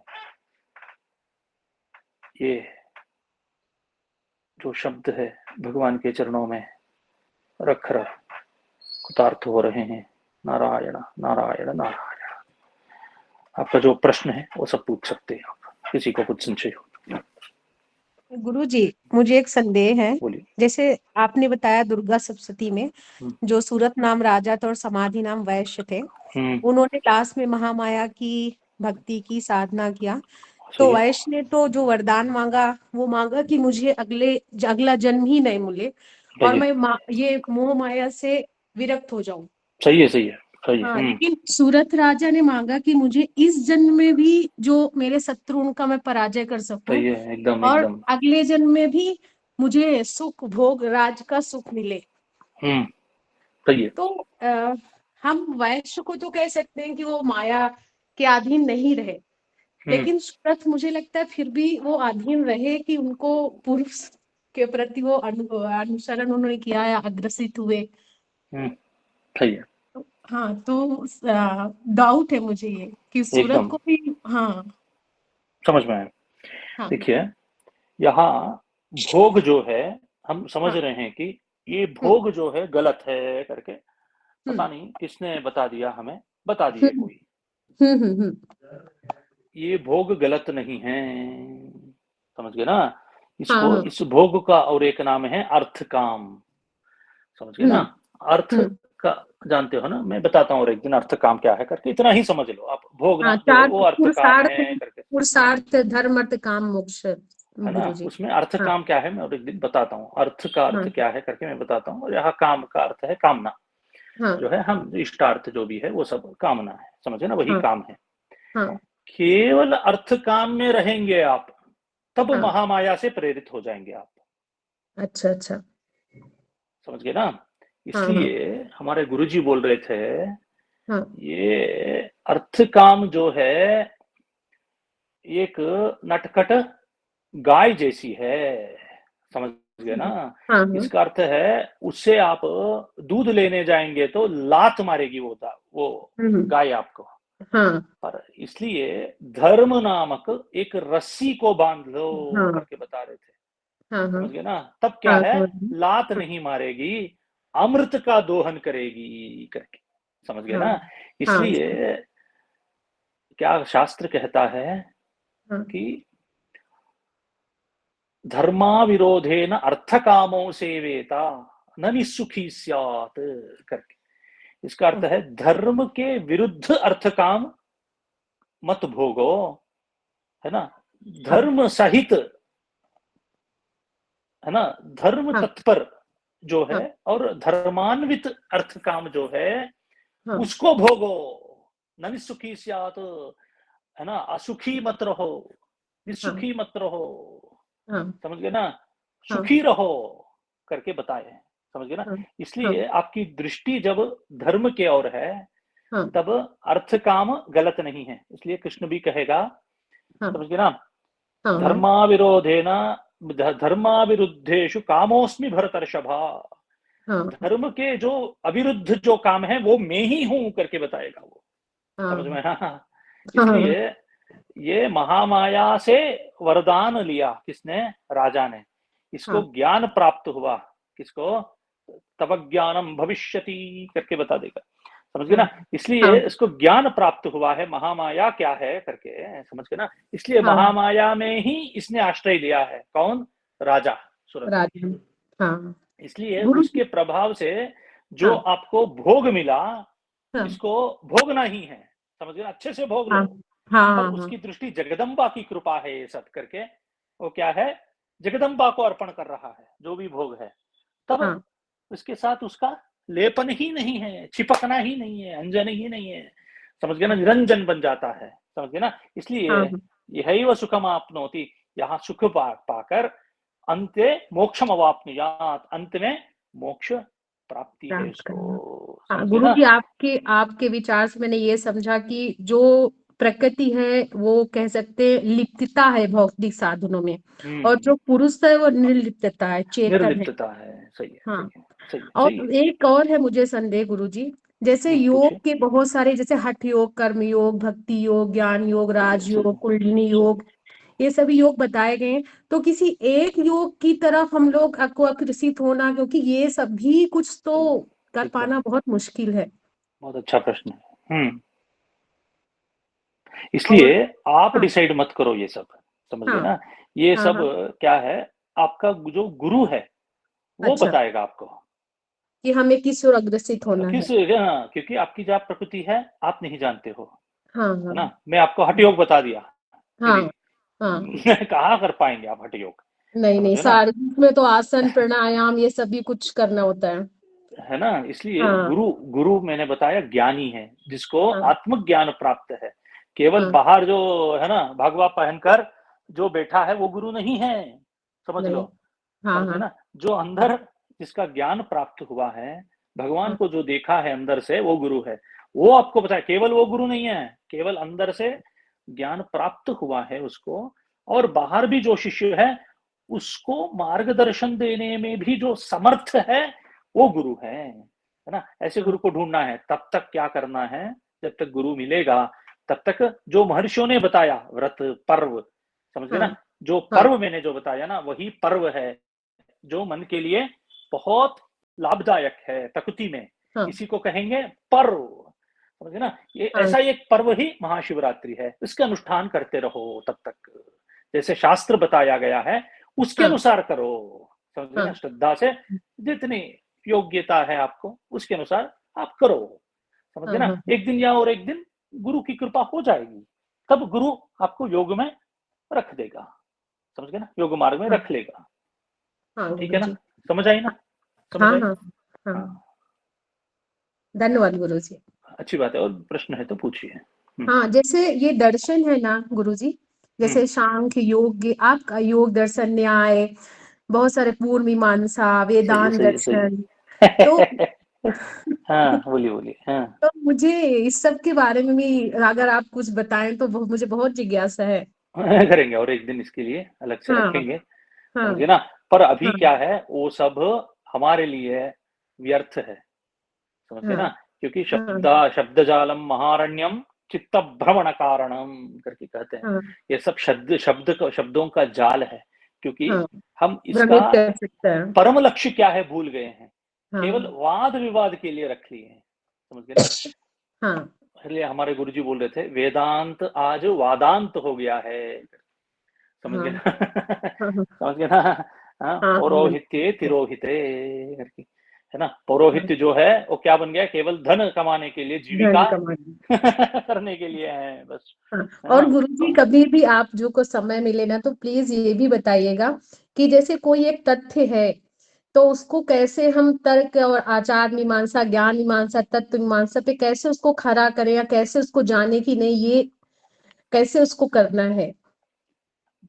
ये जो शब्द है भगवान के चरणों में रख कर कृतार्थ हो रहे हैं। नारायण नारायण नारायण। आपका जो प्रश्न है वो सब पूछ सकते हैं आप, किसी को कुछ संशय हो। गुरुजी, मुझे एक संदेह है। बोलिए। जैसे आपने बताया दुर्गा सप्तशती में जो सूरत नाम राजा थे और समाधि नाम वैश्य थे, उन्होंने लास्ट में महामाया की भक्ति की, साधना किया। तो वैश्य ने तो जो वरदान मांगा वो मांगा कि मुझे अगला जन्म ही नहीं मिले और मैं ये मोह माया से विरक्त हो जाऊं। सही है, सही है, सही है। हाँ, लेकिन सूरत राजा ने मांगा कि मुझे इस जन्म में भी जो मेरे शत्रु उनका मैं पराजय कर सकूं, सही है, एकदम और एकदम। अगले जन्म में भी मुझे सुख भोग राज का सुख मिले। सही है। तो हम वैश्य को तो कह सकते हैं कि वो माया के अधीन नहीं रहे, लेकिन सूरत मुझे लगता है फिर भी वो अधीन रहे कि उनको पुरुष के प्रति वो अनुसरण उन्होंने किया या अग्रसित हुए। सही है। हाँ, तो डाउट है मुझे ये कि सूरत एकदम को भी। हाँ समझ में आया। हाँ देखिए, यहाँ भोग जो है, हम समझ हाँ रहे हैं कि ये भोग जो है गलत है करके, पता हम्म नहीं किसने बता दिया, हमें बता दिए हम्म कोई। हम्म। ये भोग गलत नहीं है, समझ गए ना। हाँ इसको, हाँ इस भोग का और एक नाम है अर्थ काम, समझ गए ना। हम्म अर्थ हम्म। का जानते हो ना, मैं बताता हूँ और एक दिन अर्थ काम क्या है करके, इतना ही समझ लो आप। भोग हाँ, ना जो है चार वो अर्थ काम पुरुषार्थ, है करके, पुरुषार्थ धर्म अर्थ काम मोक्ष, है ना। गुरुजी। उसमें अर्थ हाँ काम क्या है मैं और एक दिन बताता हूँ। अर्थ का अर्थ हाँ क्या है करके मैं बताता हूँ, और यहाँ काम का अर्थ है कामना, हाँ जो है हम इष्टार्थ जो भी है वो सब कामना है, समझे ना, वही हाँ काम है। हाँ केवल अर्थ काम में रहेंगे आप, तब हाँ। महामाया से प्रेरित हो जाएंगे आप, अच्छा अच्छा। समझ गए ना। हाँ हाँ इसलिए हमारे गुरुजी बोल रहे थे, हाँ ये अर्थ काम जो है एक नटखट गाय जैसी है, समझ गए ना। हाँ हाँ इसका अर्थ है उससे आप दूध लेने जाएंगे तो लात मारेगी वो हम्म, गाय आपको। हाँ पर इसलिए धर्म नामक एक रस्सी को बांध लो हाँ करके बता रहे थे, हाँ हाँ समझ गए ना। तब क्या हाँ है, समझ गई। लात नहीं मारेगी, अमृत का दोहन करेगी करके, समझ गए हाँ ना। हाँ इसलिए क्या शास्त्र कहता है हाँ कि धर्माविरोधेन अर्थकामो सेवेता न निसुखी स्यात् करके। इसका अर्थ हाँ है धर्म के विरुद्ध अर्थ काम मत भोगो, है ना। हाँ धर्म सहित, है ना, धर्म हाँ तत्पर जो है हाँ और धर्मान्वित अर्थ काम जो है हाँ उसको भोगो। न निसुखी स्यात्, है ना, असुखी मत रहो, हाँ निसुखी मत रहो, हाँ समझ गए ना। हाँ सुखी रहो करके बताए हैं, समझ गए ना। हाँ हाँ इसलिए आपकी दृष्टि जब धर्म के ओर है, हाँ, तब अर्थ काम गलत नहीं है, इसलिए कृष्ण भी कहेगा, हाँ, समझ गए ना, हाँ, हाँ, धर्माविरोधेन धर्माविरुद्धेषु कामोस्मि भरतर्षभा। हाँ, धर्म के जो अविरुद्ध जो काम है वो मैं ही हूं करके बताएगा वो, समझ हाँ, में। हाँ, हाँ, इसलिए ये महामाया से वरदान लिया किसने, राजा ने, इसको हाँ, ज्ञान प्राप्त हुआ, किसको, तब ज्ञानम भविष्यति करके बता देगा, समझ गए हाँ, ना। इसलिए हाँ, इसको ज्ञान प्राप्त हुआ है महामाया क्या है करके, समझ गए ना। इसलिए हाँ, महामाया में ही इसने आश्रय लिया है, कौन, राजा सूरत। राजन, हाँ, इसलिए गुरु उसके जी, प्रभाव से जो हाँ, आपको भोग मिला, हाँ, इसको भोगना ही है, समझ गए ना, अच्छे से भोग हाँ, लो। हाँ, पर हाँ, हाँ, उसकी दृष्टि जगदम्बा की कृपा है, ये सब करके वो क्या है, जगदम्बा को अर्पण कर रहा है जो भी भोग है। तब हाँ, उसके साथ उसका लेपन ही नहीं है, चिपकना ही नहीं है, अंजन ही नहीं है, समझ गए ना, हाँ, निरंजन बन जाता है, समझ गए ना। इसलिए हाँ, यही वह सुखम आपनोति, यहाँ सुख पाकर अंते मोक्षम अवाप्नुयात, अंत में मोक्ष प्राप्ति है प्राप्त करना। उसको, हाँ समझ गए गुरु ना। जी, आपके आपके विचार से मैंने ये समझा कि जो प्रकृति है वो कह सकते हैं लिप्तता है भौतिक साधनों में, और जो पुरुष है वो निर्लिप्तता है, चेतन है। निर्लिप्तता है, सही है, हाँ, सही है, सही है, सही और एक और है मुझे संदेह गुरु जी, जैसे है। योग पूछिए। के बहुत सारे, जैसे हठ योग, कर्म योग, भक्ति योग, ज्ञान योग, सही है, राज सही योग, है, कुंडलिनी सही। योग, ये सभी योग बताए गए हैं। तो किसी एक योग की तरफ हम लोग को आकर्षित होना, क्योंकि ये सभी कुछ सही तो है, कर एकदम पाना बहुत मुश्किल है। बहुत अच्छा प्रश्न है। और इसलिए आप हाँ, डिसाइड मत करो ये सब, समझ गए हाँ, ना। ये हाँ, सब हाँ, क्या है, आपका जो गुरु है वो अच्छा, बताएगा आपको, कि हमें किस ओर अग्रसित होना है। किस, हाँ, क्योंकि आपकी जो प्रकृति है आप नहीं जानते हो, हाँ, है हाँ, ना। मैं आपको हठ योग बता दिया, हाँ, चलिए, हाँ, कहाँ कर पाएंगे आप हठ योग, नहीं समझ नहीं, गए ना। शारीरिक में तो आसन प्राणायाम ये सभी कुछ करना होता है। है ना, इसलिए हाँ, गुरु, गुरु मैंने बताया ज्ञानी है, जिसको हाँ, आत्मज्ञान प्राप्त है। केवल हाँ, बाहर जो है ना भगवा पहनकर जो बैठा है वो गुरु नहीं है, समझ लो, नहीं, हाँ, समझ गए हाँ, ना। जो हाँ, अंदर जिसका ज्ञान प्राप्त हुआ है, भगवान हाँ, को जो देखा है अंदर से, वो गुरु है। वो आपको बताया, केवल वो गुरु नहीं है, केवल अंदर से ज्ञान प्राप्त हुआ है उसको, और बाहर भी जो शिष्य है उसको मार्गदर्शन देने में भी जो समर्थ है वो गुरु है ना। ऐसे हाँ, गुरु को ढूंढना है। तब तक क्या करना है, जब तक गुरु मिलेगा तब तक जो महर्षियों ने बताया व्रत पर्व, समझ गए हाँ, ना, जो हाँ, पर्व मैंने जो बताया ना वही पर्व है जो मन के लिए बहुत लाभदायक है प्रकृति में, हाँ, इसी को कहेंगे पर्व, समझे ना। ये हाँ, ऐसा एक पर्व ही महाशिवरात्रि है, इसका अनुष्ठान करते रहो तब तक, जैसे शास्त्र बताया गया है उसके हाँ, अनुसार करो, समझ गए ना, हाँ, श्रद्धा से जितनी योग्यता है आपको उसके अनुसार आप करो, समझ गए हाँ, ना। हाँ, एक दिन या और एक दिन गुरु की कृपा हो जाएगी, तब गुरु आपको योग में रख देगा, समझ गए ना, योग मार्ग में हाँ, रख लेगा। हाँ ठीक गुरु है ना, जी। समझ आई ना, समझ हाँ, आई। हाँ, हाँ, हाँ, धन्यवाद गुरु जी। अच्छी बात है, और प्रश्न है तो पूछिए। हाँ, जैसे ये दर्शन है ना गुरु जी, हम्म, जैसे सांख्य योग, आपका योग दर्शन, न्याय, बहुत सारे पूर्व मीमांसा, सही है, वेदांत सही है, सही दर्शन, तो है। हाँ, बोलिए बोलिए, हाँ। तो मुझे इस सब के बारे में भी अगर आप कुछ बताएं तो मुझे बहुत जिज्ञासा है। करेंगे, और एक दिन इसके लिए अलग से हाँ, रखेंगे, हाँ, समझिए ना। पर अभी हाँ, क्या है, वो सब हमारे लिए व्यर्थ है, समझ गए हाँ, ना। क्योंकि हाँ, शब्द जालम महारण्यम चित्त भ्रमण कारणम करके कहते हैं। हाँ, ये सब शब्दों का जाल है, क्योंकि हाँ, हम इसका भ्रमित कर सकता है। परम लक्ष्य क्या है भूल गए हैं, केवल हाँ, वाद विवाद के लिए रख लिए हैं, समझ गए ना। हाँ, इसलिए हमारे गुरुजी बोल रहे थे, वेदांत आज वादांत हो गया है, समझ गए हाँ, ना। हाँ, हाँ, समझ गए ना। हाँ, हाँ, पौरोहित्य तिरोहिते करके, है ना। पौरोहित्य जो है वो क्या बन गया, केवल धन कमाने के लिए, धन जीविका कमाना। करने के लिए है बस, हाँ, है और ना। गुरुजी कभी भी आप जो को समय मिले ना तो प्लीज ये भी बताइएगा कि जैसे कोई एक तथ्य है तो उसको कैसे हम तर्क और आचार मीमांसा, ज्ञान मीमांसा, तत्व मीमांसा पे कैसे उसको खड़ा करें, या कैसे उसको जाने की नहीं, ये कैसे उसको करना है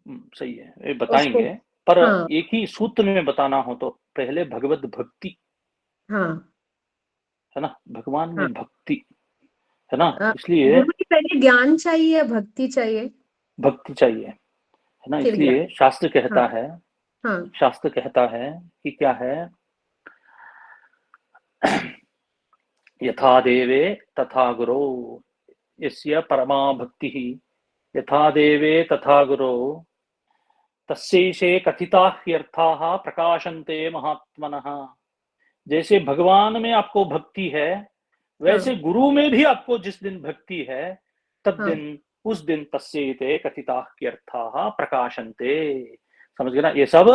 सही है, ये उसको। बताएंगे। पर हाँ, एक ही सूत्र में बताना हो तो पहले भगवत भक्ति, हाँ, है ना, भगवान हाँ, में भक्ति, है ना। इसलिए गुरु जी पहले ज्ञान चाहिए या भक्ति चाहिए? भक्ति चाहिए, है ना। फिर इसलिए ज्ञान। शास्त्र हाँ कहता है, हाँ शास्त्र कहता है कि क्या है, यथा देवे तथा गुरो, यस्य परमा भक्ति, यथा देवे तथा गुरो, तस्यैषे कथिता ह्यर्थाः प्रकाशन्ते महात्मनः। जैसे भगवान में आपको भक्ति है, हाँ वैसे गुरु में भी आपको जिस दिन भक्ति है, तद हाँ। दिन उस दिन तस्यैते कथिता ह्यर्थाः प्रकाशन्ते। समझ गए ना, ये सब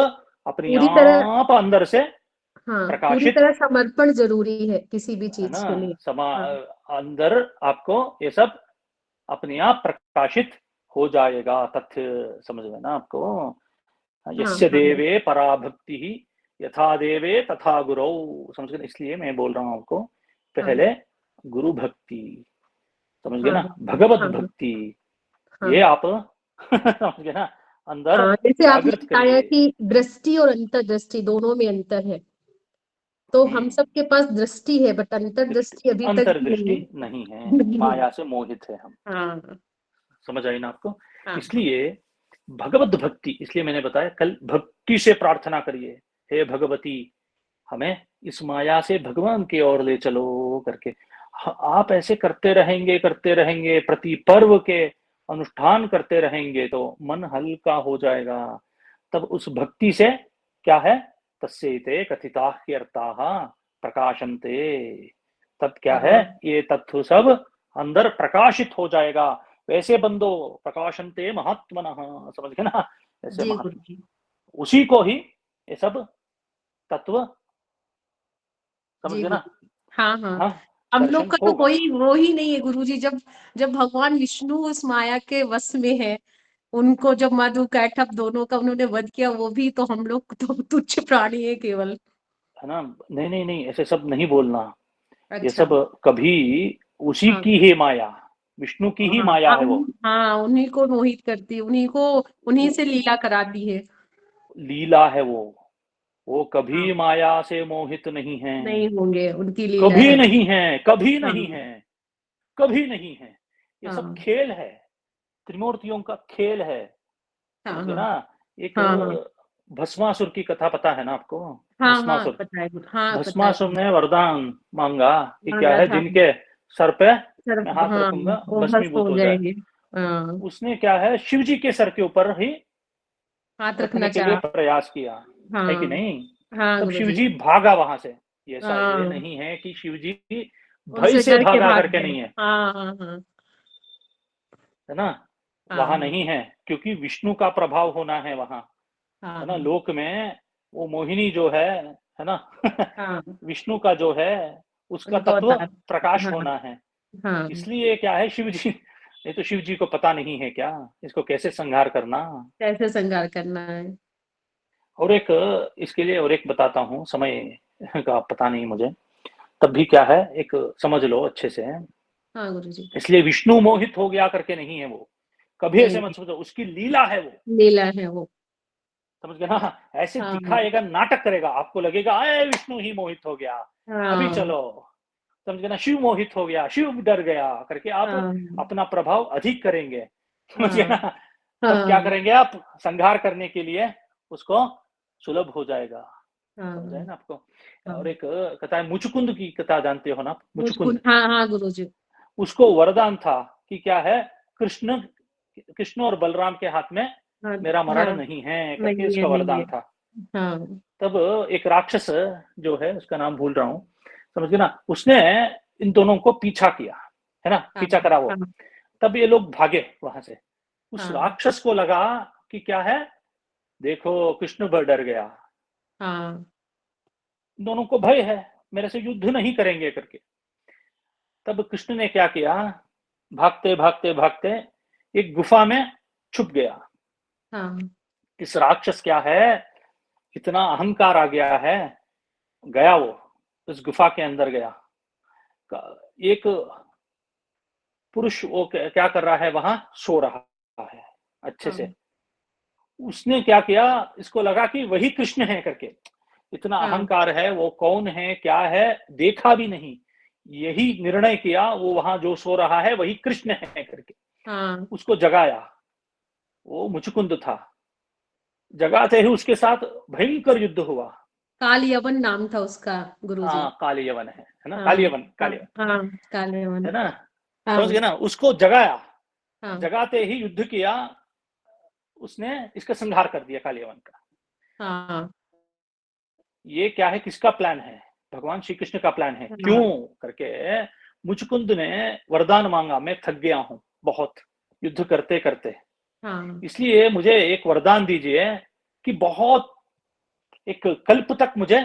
अपने पूरी तरह, आप अंदर से हाँ पूरी प्रकाशित, तरह समर्पण जरूरी है किसी भी है ना। चीज के लिए। हाँ अंदर आपको ये सब अपने आप प्रकाशित हो जाएगा, तथ्य समझ में ना आपको। हाँ यस्य हाँ देवे पराभक्ति ही यथा देवे तथा गुरौ, समझ गए। इसलिए मैं बोल रहा हूं आपको, हाँ पहले गुरु भक्ति, समझ गए हाँ ना, हाँ भगवत हाँ भक्ति, हाँ ये आप समझ गए ना, अंदर हाँ। जैसे आपने जागृत बताया करिए। कि दृष्टि और अंतर्दृष्टि दोनों में अंतर है, तो हम सबके पास दृष्टि है बट अंतर्दृष्टि अभी तक भी नहीं अंतर्दृष्टि है। नहीं है, नहीं है। माया से मोहित है हम, हाँ समझ आई ना आपको। हाँ हाँ इसलिए भगवत भक्ति, इसलिए मैंने बताया कल, भक्ति से प्रार्थना करिए, हे भगवती हमें इस माया से भगवान की ओर ले चलो करके। आप ऐसे करते रहेंगे, प्रति पर्व के अनुष्ठान करते रहेंगे तो मन हल्का हो जाएगा। तब उस भक्ति से क्या है, तस्यैते कथिता ह्यर्थाः प्रकाशन्ते, तब क्या है, हाँ। ये तत्व सब अंदर प्रकाशित हो जाएगा। वैसे बंदो प्रकाशन्ते महात्मनः, समझ गए ना, ऐसे जी महात्मा, गुरु जी। उसी को ही ये सब तत्व, समझ जी गए गुरु ना, जी। हाँ हाँ। हाँ, हम लोग दर्शन का तो होगा। कोई वो ही नहीं है गुरु जी, जब जब भगवान विष्णु उस माया के वश में है, उनको जब मधु कैटभ दोनों का उन्होंने वध किया, वो भी तो हम लोग तो तुच्छ प्राणी है केवल। है ना। नहीं नहीं नहीं, ऐसे सब नहीं बोलना। ये अच्छा। सब कभी उसी हाँ की ही माया, विष्णु की ही हाँ माया है वो। हाँ, उन्हीं को मोहित करती है, उन्हीं को, उन्हीं से लीला कराती है। लीला है वो हाँ, कभी माया से मोहित नहीं है, नहीं होंगे, उनकी लीला कभी है। नहीं है, कभी हाँ नहीं है, कभी नहीं है। ये सब हाँ खेल है, त्रिमूर्तियों का खेल है, हाँ समझ गए हाँ ना। एक हाँ हाँ भस्मासुर की कथा पता है ना आपको। हाँ हाँ भस्मासुर, पता है हाँ पता है। भस्मासुर ने वरदान मांगा कि क्या मांगा है, था। जिनके सर पे सर, मैं हाथ हाँ, रखूंगा वो भस्म भस्मीभूत हो हो जाए। जाएंगे। हाँ, उसने क्या है, शिव जी के सर के ऊपर ही हाथ रखने रखना के लिए चाहा। प्रयास किया, है कि हाँ नहीं। हाँ तब गुरु शिव जी। जी भागा वहां से। ये हाँ, नहीं है कि शिव जी भय उनसे से डर के भागा भाग करके, गए। नहीं है, हाँ हाँ हाँ है ना। वहां हाँ नहीं है, क्योंकि विष्णु का प्रभाव होना है वहां, हाँ है ना। हाँ लोक में वो मोहिनी जो है ना हाँ, विष्णु का जो है, उसका उनको तत्व अवतार। प्रकाश हाँ होना है। हाँ। इसलिए क्या है, शिव जी, ये तो शिव जी को पता नहीं है क्या, इसको कैसे संहार करना। कैसे श्रृंगार करना है। और एक, इसके लिए और एक बताता हूँ, समय का पता नहीं मुझे, तब भी क्या है, एक समझ लो अच्छे से। हाँ गुरु जी। इसलिए विष्णु मोहित हो गया करके नहीं है वो, कभी नहीं ऐसे मत नहीं, समझो, उसकी लीला है वो, लीला है वो। समझ गए ना। ऐसे हाँ दिखाएगा, नाटक करेगा, आपको लगेगा अरे विष्णु ही मोहित हो गया, अभी हाँ चलो, समझ गए ना, शिव मोहित हो गया, शिव डर गया करके आप हाँ अपना प्रभाव अधिक करेंगे, समझ गए हाँ ना। तब क्या हाँ करेंगे आप, संहार करने के लिए उसको सुलभ हो जाएगा, समझ आए हाँ ना आपको। हाँ। और एक कथा है, मुचकुंद की कथा जानते हो ना आप, मुझको, मुचकुंद। हाँ हाँ गुरु जी। उसको वरदान था कि क्या है, कृष्ण कृष्ण और बलराम के हाथ में हाँ मेरा हाँ, मरण नहीं है करके नहीं है इसका नहीं है। वरदान था। हाँ तब एक राक्षस जो है, उसका नाम भूल रहा हूँ, समझ गए ना, उसने इन दोनों को पीछा किया, है ना, हाँ पीछा करा वो। हाँ तब ये लोग भागे वहां से। उस हाँ राक्षस को लगा कि क्या है, देखो कृष्ण डर गया, हाँ दोनों को भय है, मेरे से युद्ध नहीं करेंगे करके। तब कृष्ण ने क्या किया, भागते भागते भागते एक गुफा में छुप गया। हाँ इस राक्षस क्या है, इतना अहंकार आ गया है, गया वो उस गुफा के अंदर गया। एक पुरुष वो क्या कर रहा है वहां, सो रहा है अच्छे हाँ से। उसने क्या किया, इसको लगा कि वही कृष्ण है करके, इतना हाँ अहंकार है, वो कौन है क्या है देखा भी नहीं, यही निर्णय किया, वो वहां जो सो रहा है वही कृष्ण है करके हाँ उसको जगाया। वो मुचुकुंद था, जगाते ही उसके साथ भयंकर युद्ध हुआ। काल यवन नाम था उसका गुरुजी। हाँ, काली यवन है ना, हाँ काली हाँ यवन हाँ, काल यवन। है ना, समझ हाँ गए ना। उसको जगाया, हाँ जगाते ही युद्ध किया, उसने इसका संहार कर दिया काली यवन का। हाँ ये क्या है, किसका प्लान है? भगवान श्री कृष्ण का प्लान है। हाँ क्यों करके मुचुकुंद ने वरदान मांगा, मैं थक गया हूं बहुत युद्ध करते करते, हाँ इसलिए मुझे एक वरदान दीजिए कि बहुत एक कल्प तक मुझे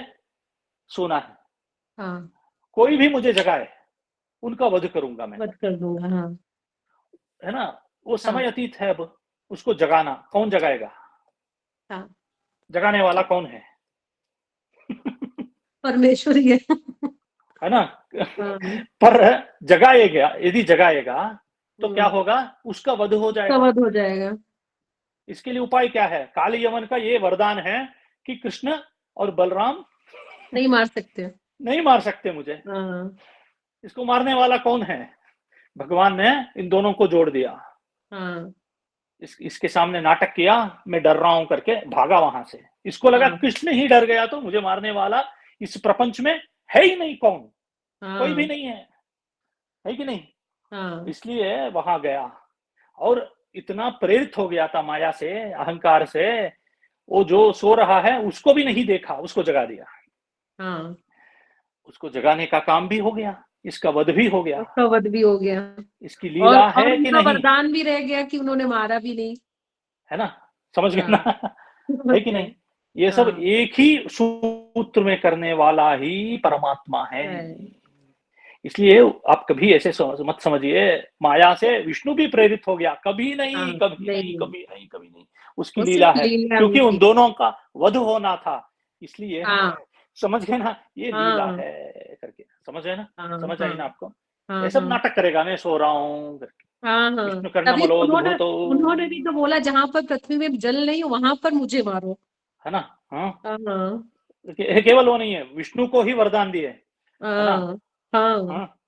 सोना है, हाँ, कोई भी मुझे जगाए उनका वध करूंगा मैं, मत कर दूंगा। हाँ है ना। वो हाँ समय अतीत है, अब उसको जगाना कौन जगाएगा? हाँ, जगाने वाला कौन है? परमेश्वर ही है। है ना। हाँ पर जगाएगा, यदि जगाएगा तो क्या हम्म, होगा? उसका वध हो उसका जाएगा। वध हो जाएगा। इसके लिए उपाय क्या है? काली यमन का ये वरदान है कि कृष्ण और बलराम नहीं मार सकते। नहीं मार सकते मुझे। हाँ इसको मारने वाला कौन है? भगवान ने इन दोनों को जोड़ दिया। हाँ इसके सामने नाटक किया, मैं डर रहा हूं करके भागा वहां से। इसको लगा हाँ कृष्ण ही डर गया तो मुझे मारने वाला इस प्रपंच में है ही नहीं, कौन, कोई भी हाँ नहीं है कि नहीं। हाँ इसलिए वहां गया और इतना प्रेरित हो गया था माया से, अहंकार से, वो जो सो रहा है उसको भी नहीं देखा, उसको जगा दिया। हाँ, उसको जगाने का काम भी हो गया, इसका वध भी हो गया। उसका वध भी हो गया। इसकी और लीला और है कि उनका नहीं? वरदान भी रह गया कि उन्होंने मारा भी नहीं। है ना, समझ गए हाँ, ना। समझ है कि गए। नहीं। ये सब हाँ एक ही सूत्र में करने वाला ही परमात्मा है। है। इसलिए आप कभी ऐसे मत समझिए माया से विष्णु भी प्रेरित हो गया, कभी हाँ, नहीं, कभी नहीं, नहीं, कभी नहीं, कभी नहीं। उसकी वो लीला सिर्फ है, लीला है क्योंकि उन उनकी। दोनों का वध होना था, इसलिए। हाँ समझ गए ना, ये लीला हाँ है करके, समझ गए ना। हाँ समझ आई हाँ ना आपको? हाँ ये सब हाँ नाटक करेगा, मैं सो रहा हूँ करके। हाँ हाँ, विष्णु कर्णम तभी उन्होंने मलोद्भूतो, उन्होंने भी तो बोला जहां पर पृथ्वी में जल नहीं वहां पर मुझे मारो। है ना। हाँ, हाँ हाँ केवल वो नहीं है, विष्णु को ही वरदान दिए, है ना। हाँ हाँ, हाँ,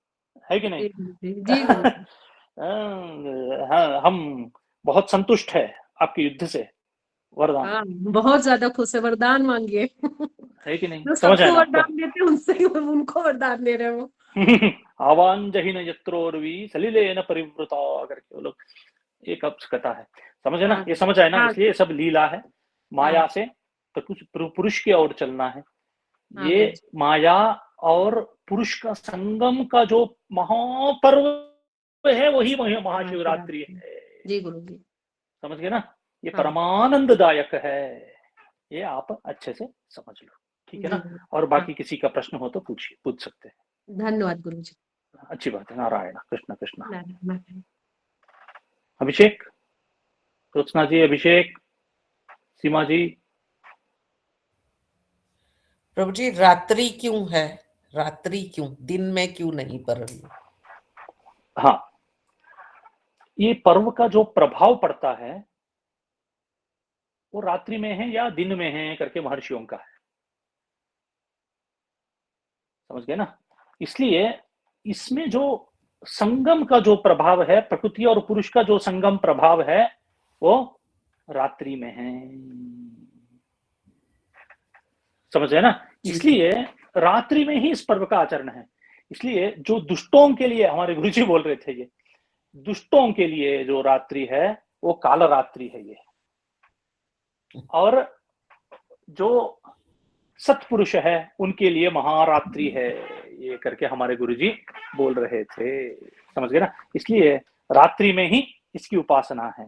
है कि नहीं। जी गुरु जी, जी गुरु जी। हाँ, हम बहुत संतुष्ट है आपके युद्ध से, वरदान, हाँ, बहुत ज्यादा खुश है, वरदान मांगिए। है कि नहीं। जो समझ आया सबको ना आपको। वरदान देते हैं उनसे ही उनको वरदान दे रहे हो। आवांजहिन यत्रोर्वी सलिलेन परिवृता करके वो लोग, एक कथा है। समझ है ना, हाँ ये समझ आए ना। हाँ इसलिए ये सब लीला है, माया हाँ से तो कुछ पुरुष की ओर चलना है। हाँ ये गुरु जी। माया और पुरुष का संगम का जो महापर्व है, वही महाशिवरात्रि महाशिवरात्रि। है। जी गुरु जी। समझ गए ना। ये हाँ परमानंददायक है, ये आप अच्छे से समझ लो, ठीक है जी ना। गुरु। और हाँ, बाकी किसी का प्रश्न हो तो पूछिए, पूछ सकते हैं। धन्यवाद गुरु जी। अच्छी बात है। नारायण कृष्ण कृष्ण। नारायण नारायण। अभिषेक, रोचना जी, अभिषेक, सीमा जी। प्रभु जी, रात्रि क्यों है? रात्रि क्यों, दिन में क्यों नहीं पर रही? हाँ, ये पर्व का जो प्रभाव पड़ता है वो रात्रि में है या दिन में है करके महर्षियों का है। समझ गए ना। इसलिए इसमें जो संगम का जो प्रभाव है, प्रकृति और पुरुष का जो संगम प्रभाव है, वो रात्रि में है। समझ गए ना। जी इसलिए रात्रि में ही इस पर्व का आचरण है। इसलिए जो दुष्टों के लिए, हमारे गुरुजी बोल रहे थे, ये दुष्टों के लिए जो रात्रि है वो काल रात्रि है ये। और जो सत्पुरुष है उनके लिए महारात्रि है ये करके हमारे गुरुजी बोल रहे थे। समझ गए ना। इसलिए रात्रि में ही इसकी उपासना है,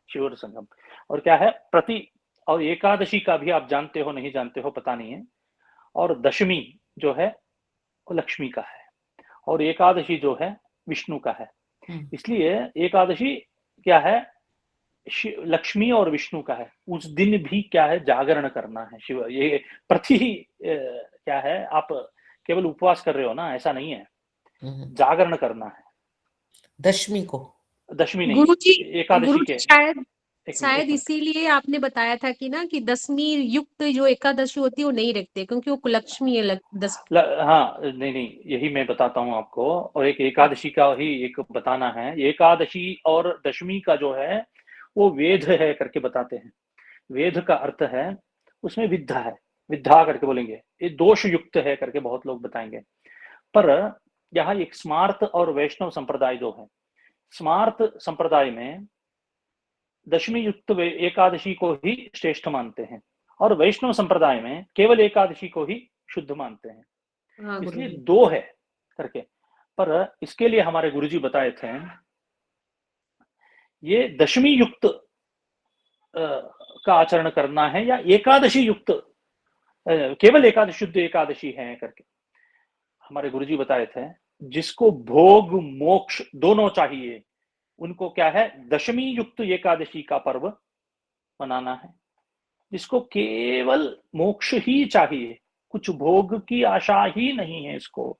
शिव संगम। और क्या है, प्रति और एकादशी का भी आप जानते हो नहीं जानते हो पता नहीं है। और दशमी जो है वो लक्ष्मी का है, और एकादशी जो है विष्णु का है। इसलिए एकादशी क्या है, लक्ष्मी और विष्णु का है। उस दिन भी क्या है, जागरण करना है शिव। ये प्रति क्या है, आप केवल उपवास कर रहे हो ना, ऐसा नहीं है, जागरण करना है। दशमी को। दशमी नहीं, गुरु जी, एकादशी गुरु जी के। शायद शायद इसीलिए आपने बताया था कि ना कि 10वीं युक्त जो एकादशी होती है वो नहीं रखते क्योंकि वो कुलक्ष्मी है 10। हाँ, नहीं, यही मैं बताता हूँ आपको। और एक एकादशी का ही एक बताना है। एकादशी और दशमी का जो है वो वेद है करके बताते हैं। वेद का अर्थ है उसमें विद्या है, विद्या करके बोलेंगे। ये दोष युक्त है करके बहुत लोग बताएंगे। पर यहाँ एक स्मार्त और वैष्णव संप्रदाय जो है, स्मार्त संप्रदाय में दशमी युक्त एकादशी को ही श्रेष्ठ मानते हैं और वैष्णव संप्रदाय में केवल एकादशी को ही शुद्ध मानते हैं। हाँ इसलिए गुरुजी। दो है करके। पर इसके लिए हमारे गुरुजी बताए थे ये दशमी युक्त का आचरण करना है या एकादशी युक्त, केवल एकादशी शुद्ध एकादशी है करके। हमारे गुरुजी बताए थे जिसको भोग मोक्ष दोनों चाहिए उनको क्या है, दशमी युक्त एकादशी का पर्व मनाना है। जिसको केवल मोक्ष ही चाहिए, कुछ भोग की आशा ही नहीं है इसको,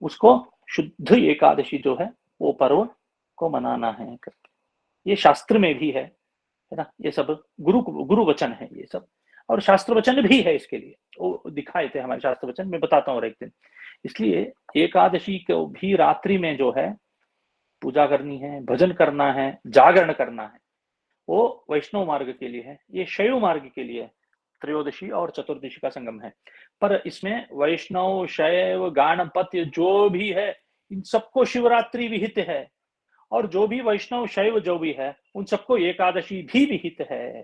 उसको शुद्ध एकादशी जो है वो पर्व को मनाना है करके। ये शास्त्र में भी है ना। ये सब गुरु वचन है ये सब, और शास्त्र वचन भी है इसके लिए। वो दिखाए थे हमारे शास्त्र वचन, मैं बताता हूँ एक दिन। इसलिए एकादशी को भी रात्रि में जो है पूजा करनी है, भजन करना है, जागरण करना है, वो वैष्णव मार्ग के लिए है। ये शैव मार्ग के लिए त्रयोदशी और चतुर्दशी का संगम है। पर इसमें वैष्णव शैव गाणपत्य जो भी है इन सबको शिवरात्रि विहित है, और जो भी वैष्णव शैव जो भी है उन सबको एकादशी भी विहित है।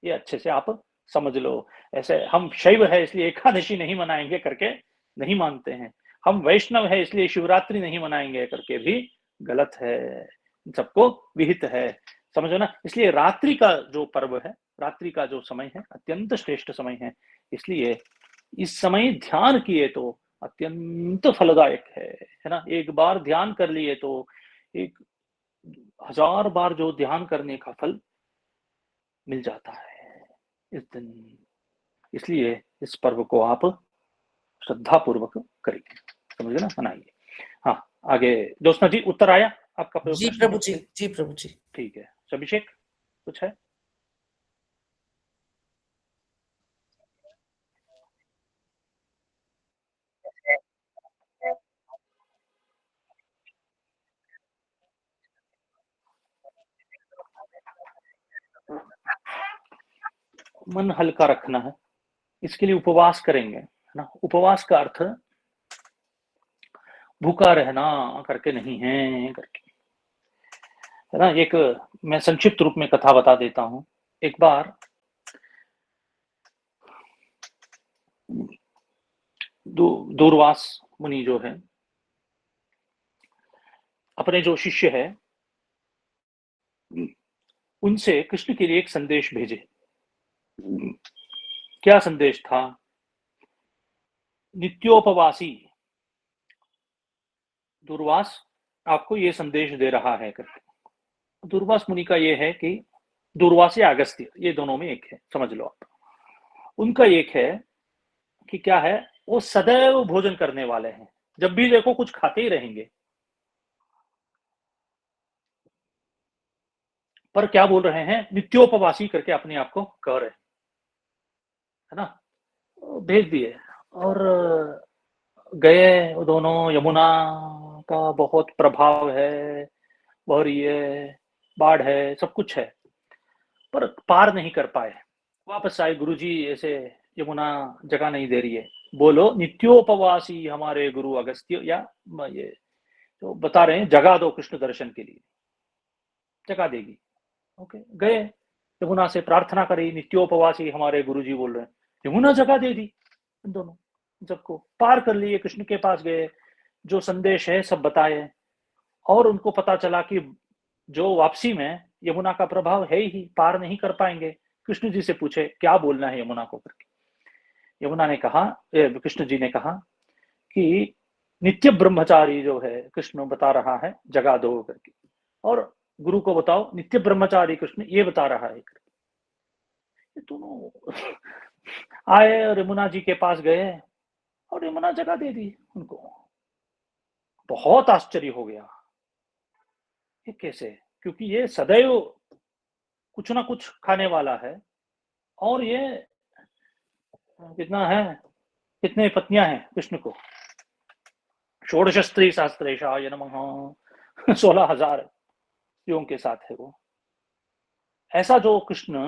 ये अच्छे से आप समझ लो। ऐसे हम शैव है इसलिए एकादशी नहीं मनाएंगे करके नहीं मानते हैं, हम वैष्णव है इसलिए शिवरात्रि नहीं मनाएंगे करके भी गलत है। सबको विहित है, समझो ना। इसलिए रात्रि का जो पर्व है, रात्रि का जो समय है अत्यंत श्रेष्ठ समय है। इसलिए इस समय ध्यान किए तो अत्यंत फलदायक है ना। एक बार ध्यान कर लिए तो एक 1000 बार जो ध्यान करने का फल मिल जाता है इस दिन। इसलिए इस पर्व को आप श्रद्धा पूर्वक करिए, समझ गए ना, मनाइए। हाँ, आगे ज्योत्सना जी उत्तर आया आपका जी प्रश्न प्रभु के जी, उत्तर? जी प्रभु जी। ठीक है। अभिषेक कुछ है? मन हल्का रखना है, इसके लिए उपवास करेंगे, है ना। उपवास का अर्थ भूखा रहना करके नहीं है करके, है ना। एक मैं संक्षिप्त रूप में कथा बता देता हूँ। एक बार दूरवास मुनि जो है अपने जो शिष्य है उनसे कृष्ण के लिए एक संदेश भेजे। क्या संदेश था? नित्योपवासी दूरवास आपको ये संदेश दे रहा है करके। दूरवास मुनि का ये है कि दूरवास या अगस्त्य ये दोनों में एक है, समझ लो आप। उनका एक है कि क्या है, वो सदैव भोजन करने वाले हैं, जब भी देखो कुछ खाते ही रहेंगे। पर क्या बोल रहे हैं, नित्योपवासी करके अपने आप को कह रहे हैं, है ना। भेज दिए और गए वो दोनों। यमुना का बहुत प्रभाव है, बह रही है, बाढ़ है, सब कुछ है, पर पार नहीं कर पाए। वापस आए, गुरुजी ऐसे यमुना जगह नहीं दे रही है, बोलो नित्योपवासी हमारे गुरु अगस्त्य, या ये तो बता रहे हैं जगा दो कृष्ण दर्शन के लिए, जगा देगी। ओके, गए यमुना से प्रार्थना करी, नित्योपवासी हमारे गुरुजी बोल रहे हैं, यमुना जगह दे दी। दोनों सबको पार कर लिए, कृष्ण के पास गए, जो संदेश है सब बताए, और उनको पता चला कि जो वापसी में यमुना का प्रभाव है ही, पार नहीं कर पाएंगे। कृष्ण जी से पूछे क्या बोलना है यमुना को करके। यमुना ने कहा, कृष्ण जी ने कहा कि नित्य ब्रह्मचारी जो है कृष्ण बता रहा है जगा दो करके, और गुरु को बताओ नित्य ब्रह्मचारी कृष्ण ये बता रहा है करके। ये दोनों आए और यमुना जी के पास गए और यमुना जगह दे दी उनको। बहुत आश्चर्य हो गया, ये कैसे? क्योंकि ये सदैव कुछ ना कुछ खाने वाला है, और ये कितना है, कितने पत्नियां हैं कृष्ण को? षोडश स्त्री शास्त्रेशाय नमः 16,000 स्त्रियों के साथ है वो। ऐसा जो कृष्ण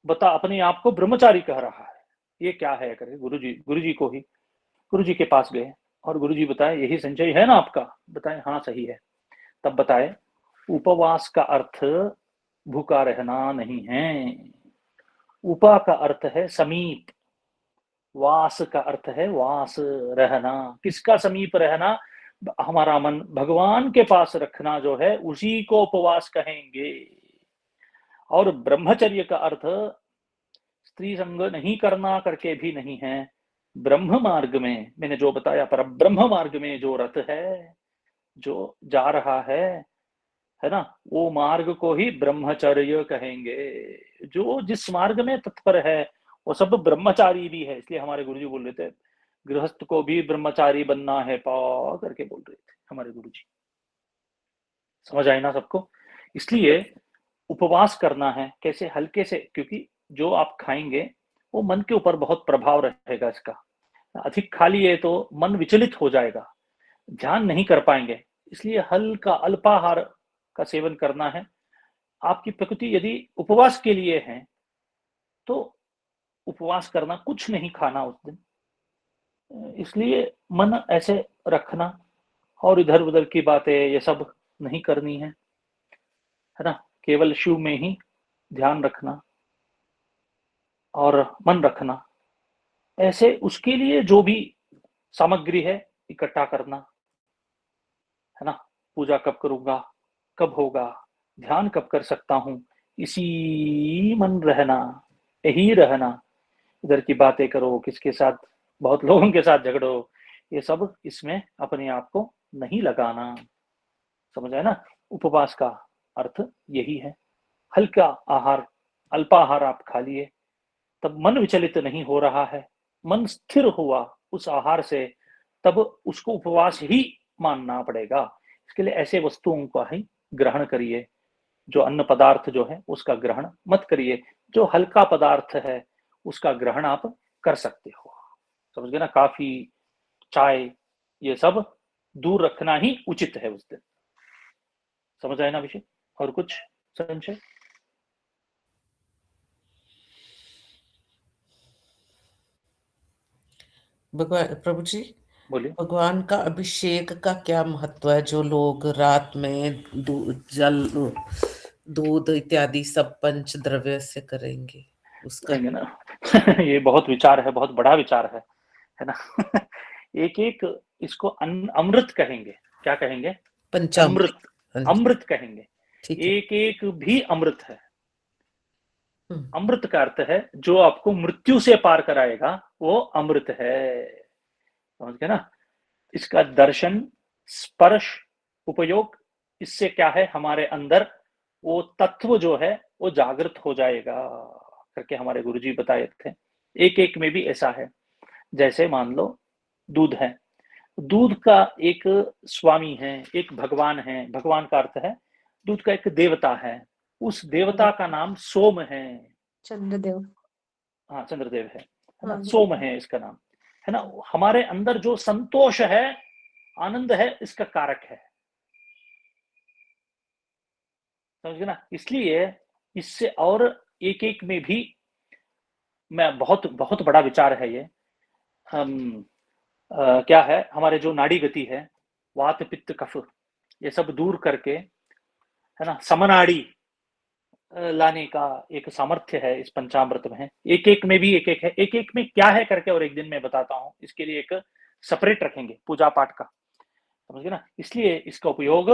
बता अपने आप को ब्रह्मचारी कह रहा है, ये क्या है करके गुरुजी को ही गुरुजी के पास गए और गुरुजी बताए यही संचय है ना आपका? बताए हाँ सही है। तब बताए उपवास का अर्थ भूखा रहना नहीं है। उपा का अर्थ है समीप, वास का अर्थ है वास, रहना। किसका समीप रहना? हमारा मन भगवान के पास रखना जो है उसी को उपवास कहेंगे। और ब्रह्मचर्य का अर्थ स्त्री संग नहीं करना करके भी नहीं है। ब्रह्म मार्ग में मैंने जो बताया, पर ब्रह्म मार्ग में जो रथ है, जो जा रहा है ना, वो मार्ग को ही ब्रह्मचर्य कहेंगे। जो जिस मार्ग में तत्पर है वो सब ब्रह्मचारी भी है। इसलिए हमारे गुरुजी बोल रहे थे गृहस्थ को भी ब्रह्मचारी बनना है पा करके बोल रहे थे हमारे गुरुजी। समझ आए ना सबको? इसलिए उपवास करना है कैसे, हल्के से, क्योंकि जो आप खाएंगे वो मन के ऊपर बहुत प्रभाव रहेगा इसका। अधिक खा लिए तो मन विचलित हो जाएगा, ध्यान नहीं कर पाएंगे। इसलिए हल्का अल्पाहार का सेवन करना है। आपकी प्रकृति यदि उपवास के लिए है तो उपवास करना, कुछ नहीं खाना उस दिन। इसलिए मन ऐसे रखना और इधर उधर की बातें ये सब नहीं करनी है ना। केवल शिव में ही ध्यान रखना और मन रखना। ऐसे उसके लिए जो भी सामग्री है इकट्ठा करना है ना। पूजा कब करूंगा, कब होगा, ध्यान कब कर सकता हूं, इसी मन रहना, यही रहना। इधर की बातें करो, किसके साथ, बहुत लोगों के साथ झगड़ो, ये सब इसमें अपने आप को नहीं लगाना। समझ आए ना? उपवास का अर्थ यही है। हल्का आहार, अल्पाहार आप खा लिए, तब मन विचलित नहीं हो रहा है, मन स्थिर हुआ उस आहार से, तब उसको उपवास ही मानना पड़ेगा। इसके लिए ऐसे वस्तुओं का ही ग्रहण करिए। जो अन्न पदार्थ जो है उसका ग्रहण मत करिए, जो हल्का पदार्थ है उसका ग्रहण आप कर सकते हो। समझ गए ना? काफी, चाय, ये सब दूर रखना ही उचित है उस दिन। समझ आए ना विषय? और कुछ संशय? भगवान प्रभु जी, बोलिए। भगवान का अभिषेक का क्या महत्व है? जो लोग रात में जल, दूध इत्यादि सब पंच द्रव्य से करेंगे उसका। करेंगे ना ये बहुत विचार है, बहुत बड़ा विचार है ना एक एक इसको अमृत कहेंगे। क्या कहेंगे? पंचामृत। अमृत, हाँ जी, अमृत कहेंगे। ठीक है। एक एक भी अमृत है। हम्म, अमृत का अर्थ है जो आपको मृत्यु से पार कराएगा, वो अमृत है। समझ गए ना? इसका दर्शन, स्पर्श, उपयोग, इससे क्या है, हमारे अंदर वो तत्व जो है वो जागृत हो जाएगा करके हमारे गुरुजी बताए थे। एक एक में भी ऐसा है। जैसे मान लो दूध है, दूध का एक स्वामी है, एक भगवान है। भगवान का अर्थ है दूध का एक देवता है, उस देवता का नाम सोम है। चंद्रदेव। हाँ, चंद्रदेव है ना, हाँ सोम है इसका नाम, है ना। हमारे अंदर जो संतोष है, आनंद है, इसका कारक है। समझ गए ना? इसलिए इससे और एक एक में भी, मैं बहुत बहुत बड़ा विचार है ये। हम क्या है, हमारे जो नाड़ी गति है, वात पित्त कफ, ये सब दूर करके, है ना, समनाड़ी लाने का एक सामर्थ्य है इस पंचामृत में। एक एक में भी एक एक है। एक एक में क्या है करके और एक दिन मैं बताता हूँ। इसके लिए एक सेपरेट रखेंगे पूजा पाठ का। समझ गए ना? इसलिए इसका उपयोग,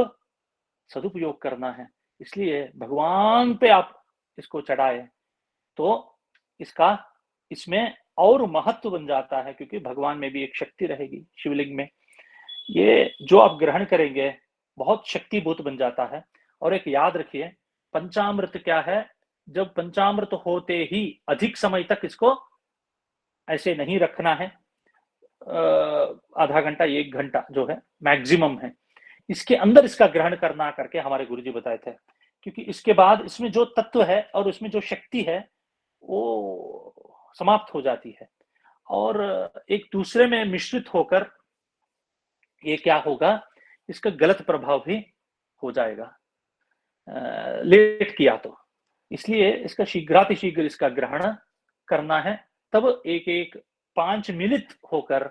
सदुपयोग करना है। इसलिए भगवान पे आप इसको चढ़ाए तो इसका, इसमें और महत्व बन जाता है, क्योंकि भगवान में भी एक शक्ति रहेगी शिवलिंग में। ये जो आप ग्रहण करेंगे बहुत शक्तिभूत बन जाता है। और एक याद रखिए, पंचामृत क्या है, जब पंचामृत होते ही अधिक समय तक इसको ऐसे नहीं रखना है। आधा घंटा, 1 घंटा जो है मैक्सिमम है, इसके अंदर इसका ग्रहण करना करके हमारे गुरुजी बताए थे। क्योंकि इसके बाद इसमें जो तत्व है और उसमें जो शक्ति है वो समाप्त हो जाती है और एक दूसरे में मिश्रित होकर ये क्या होगा, इसका गलत प्रभाव भी हो जाएगा लेट किया तो। इसलिए इसका शीघ्रातिशीघ्र इसका ग्रहण करना है, तब एक एक 5 मिलित होकर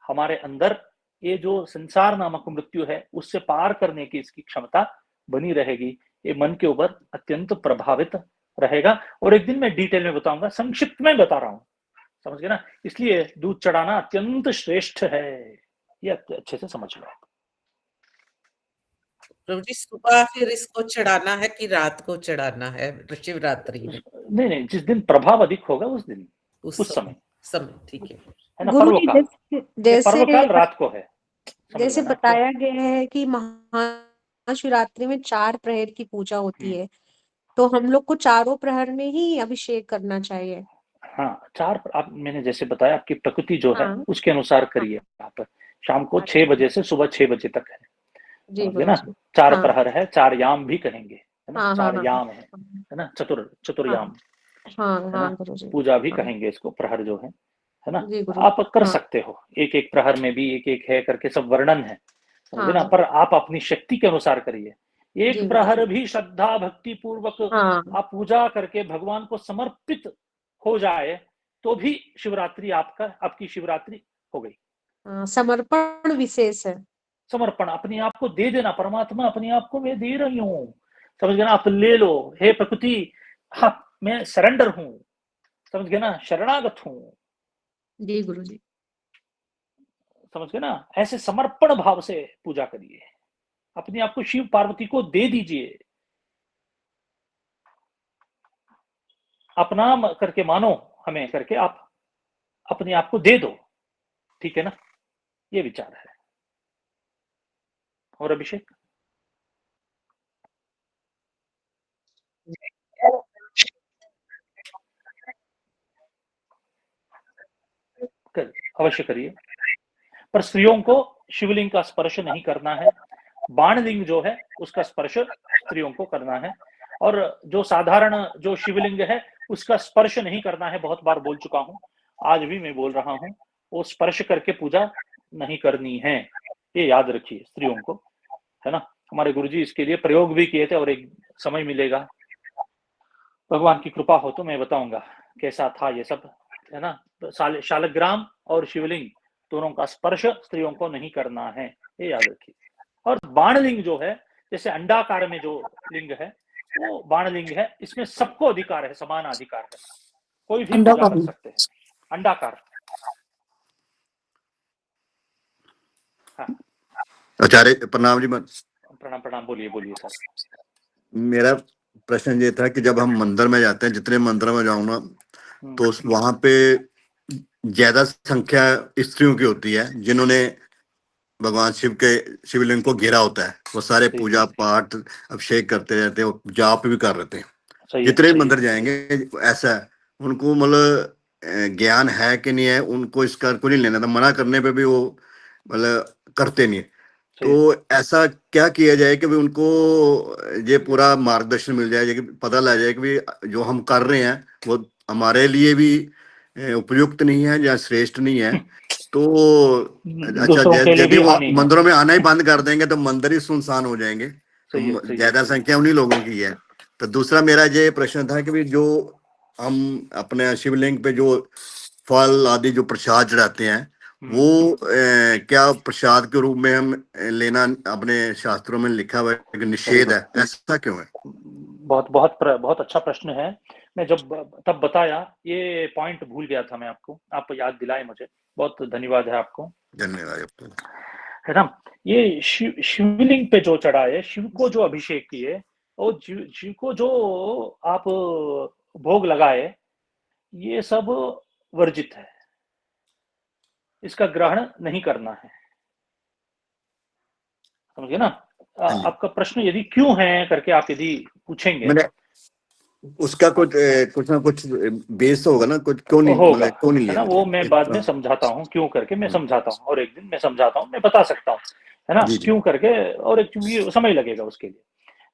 हमारे अंदर ये जो संसार नामक मृत्यु है उससे पार करने की इसकी क्षमता बनी रहेगी। ये मन के ऊपर अत्यंत प्रभावित रहेगा और एक दिन मैं डिटेल में बताऊंगा, संक्षिप्त में बता रहा हूं, समझ गए ना। इसलिए दूध चढ़ाना अत्यंत श्रेष्ठ है, ये अच्छे से समझ लो। प्रभु जी सुबह फिर इसको चढ़ाना है कि रात को चढ़ाना है शिवरात्रि में? नहीं, जिस दिन प्रभाव अधिक होगा उस दिन, उस समय ठीक है ना। गुरु जी पर्व काल रात को है, जैसे बताया गया है कि महाशिवरात्रि में 4 प्रहर की पूजा होती है, तो हम लोग को चारों प्रहर में ही अभिषेक करना चाहिए। हाँ, 4 आप मैंने जैसे बताया आपकी प्रकृति जो है हाँ। उसके अनुसार करिए। आप शाम को 6 बजे से सुबह 6 बजे तक है, समझ ना। 4 प्रहर है, 4 याम भी कहेंगे, है ना। 4 याम है ना, चतुर्याम, हाँ, पूजा भी कहेंगे इसको, प्रहर जो है ना। आप कर सकते हो, एक एक प्रहर में भी एक एक है करके सब वर्णन है, समझे ना। पर आप अपनी शक्ति के अनुसार करिए। एक प्रहर भी श्रद्धा भक्ति पूर्वक आप पूजा करके भगवान को समर्पित हो जाए तो भी शिवरात्रि आपकी शिवरात्रि हो गई। समर्पण विशेष है, समर्पण, अपने आप को दे देना, परमात्मा अपने आप को मैं दे रही हूँ, समझ गए ना। आप ले लो, हे प्रकृति हाँ मैं सरेंडर हूँ, समझ गए ना, शरणागत हूँ। जी गुरु जी, समझ गए ना। ऐसे समर्पण भाव से पूजा करिए, अपने आप को शिव पार्वती को दे दीजिए, अपना करके मानो हमें करके आप अपने आप को दे दो, ठीक है ना। ये विचार है। और अभिषेक अवश्य करिए, पर स्त्रियों को शिवलिंग का स्पर्श नहीं करना है। बाणलिंग जो है उसका स्पर्श स्त्रियों को करना है, और जो साधारण जो शिवलिंग है उसका स्पर्श नहीं करना है। बहुत बार बोल चुका हूं, आज भी मैं बोल रहा हूं, वो स्पर्श करके पूजा नहीं करनी है, ये याद रखिए स्त्रियों को, है ना। हमारे गुरुजी इसके लिए प्रयोग भी किए थे, और एक समय मिलेगा, भगवान की कृपा हो तो मैं बताऊंगा कैसा था ये सब, है ना। शालग्राम और शिवलिंग दोनों का स्पर्श स्त्रियों को नहीं करना है, ये याद रखिए। और बाणलिंग जो है, जैसे अंडाकार में जो लिंग है वो बाणलिंग है, इसमें सबको अधिकार है, समान अधिकार है, कोई भी पूजा कर सकते हैं। अंडाकार, हाँ। आचार्य प्रणाम जी। प्रणाम, बोलिए सर। मेरा प्रश्न ये था कि जब हम मंदिर में जाते हैं, जितने मंदिर में जाऊँ ना, तो वहां पे ज्यादा संख्या स्त्रियों की होती है जिन्होंने भगवान शिव के शिवलिंग को घेरा होता है। वो सारे पूजा पाठ अभिषेक करते रहते हैं, जाप भी कर रहे हैं। जितने मंदिर जाएंगे ऐसा है, उनको मतलब ज्ञान है कि नहीं है, उनको इसका कोई नहीं लेना था, मना करने पे भी वो मतलब करते नहीं। तो ऐसा क्या किया जाए कि भी उनको ये पूरा मार्गदर्शन मिल जाए, कि पता लग जाए कि भी जो हम कर रहे हैं वो हमारे लिए भी उपयुक्त नहीं है या श्रेष्ठ नहीं है। तो अच्छा, यदि वो मंदिरों में आना ही बंद कर देंगे तो मंदिर ही सुनसान हो जाएंगे, तो ज्यादा संख्या उन्हीं लोगों की है। तो दूसरा मेरा ये प्रश्न था कि भी जो हम अपने शिवलिंग पे जो फल आदि जो प्रसाद चढ़ाते हैं, वो क्या प्रसाद के रूप में हम लेना अपने शास्त्रों में लिखा हुआ है कि निषेध है, ऐसा क्यों है? बहुत अच्छा प्रश्न है। मैं जब तब बताया, ये पॉइंट भूल गया था मैं आपको, आप याद दिलाए मुझे, बहुत धन्यवाद है आपको। धन्यवाद। है ना, ये शिवलिंग पे जो चढ़ाए, शिव को जो अभिषेक किए, और शिव को जो आप भोग लगाए, ये सब वर्जित है, इसका ग्रहण नहीं करना है, समझिए ना। आपका प्रश्न यदि क्यों है करके आप यदि पूछेंगे, मैंने उसका कुछ ना कुछ बेस होगा ना, कुछ क्यों नहीं होगा, क्यों नहीं है ना। लिया, वो मैं बाद में समझाता हूँ क्यों करके, मैं समझाता हूँ, और एक दिन मैं समझाता हूँ, मैं बता सकता हूँ, है ना, क्यों करके, और एक समय लगेगा उसके लिए,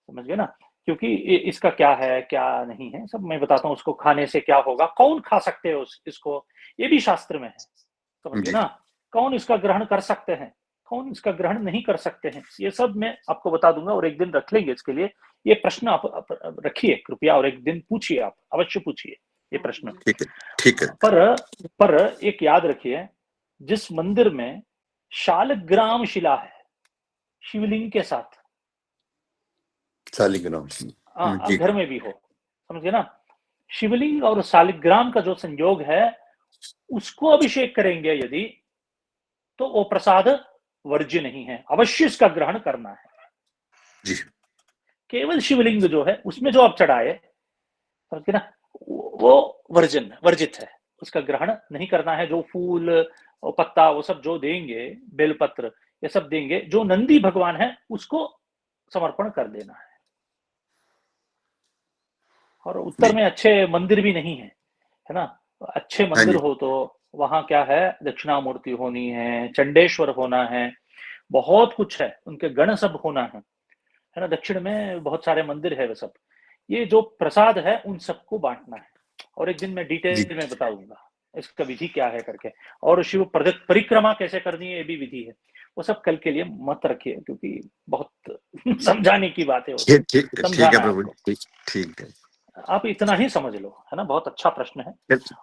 समझ गए ना। क्योंकि इसका क्या है क्या नहीं है सब मैं बताता हूँ। उसको खाने से क्या होगा, कौन खा सकते हो इसको, ये भी शास्त्र में है, समझिए ना। कौन इसका ग्रहण कर सकते हैं, कौन इसका ग्रहण नहीं कर सकते हैं, ये सब मैं आपको बता दूंगा। और एक दिन रख लेंगे इसके लिए। ये प्रश्न आप रखिए कृपया, और एक दिन पूछिए, आप अवश्य पूछिए ये प्रश्न। ठीक है। पर एक याद रखिए, जिस मंदिर में शालग्राम शिला है शिवलिंग के साथ, शालिग्राम घर में भी हो, समझिए ना। शिवलिंग और शालिग्राम का जो संयोग है, उसको अभिषेक करेंगे यदि, तो वो प्रसाद वर्ज्य नहीं है, अवश्य इसका ग्रहण करना है जी। केवल शिवलिंग जो है उसमें जो आप चढ़ाए, समझिए ना, वो वर्जित है, उसका ग्रहण नहीं करना है। जो फूल और पत्ता वो सब जो देंगे, बेलपत्र ये सब देंगे, जो नंदी भगवान है उसको समर्पण कर देना है। और उत्तर में अच्छे मंदिर भी नहीं है ना। अच्छे मंदिर हो तो वहां क्या है, दक्षिणामूर्ति होनी है, चंडेश्वर होना है, बहुत कुछ है, उनके गण सब होना है ना। दक्षिण में बहुत सारे मंदिर है, वे सब। ये जो प्रसाद है उन सबको बांटना है, और एक दिन मैं डिटेल में बताऊंगा इसका विधि क्या है करके। और शिव परिक्रमा कैसे करनी है ये भी विधि है। वो सब कल के लिए मत रखिए, क्योंकि बहुत समझाने की बात है, ठीक है प्रभु, ठीक है। आप इतना ही समझ लो, है ना। बहुत अच्छा प्रश्न है।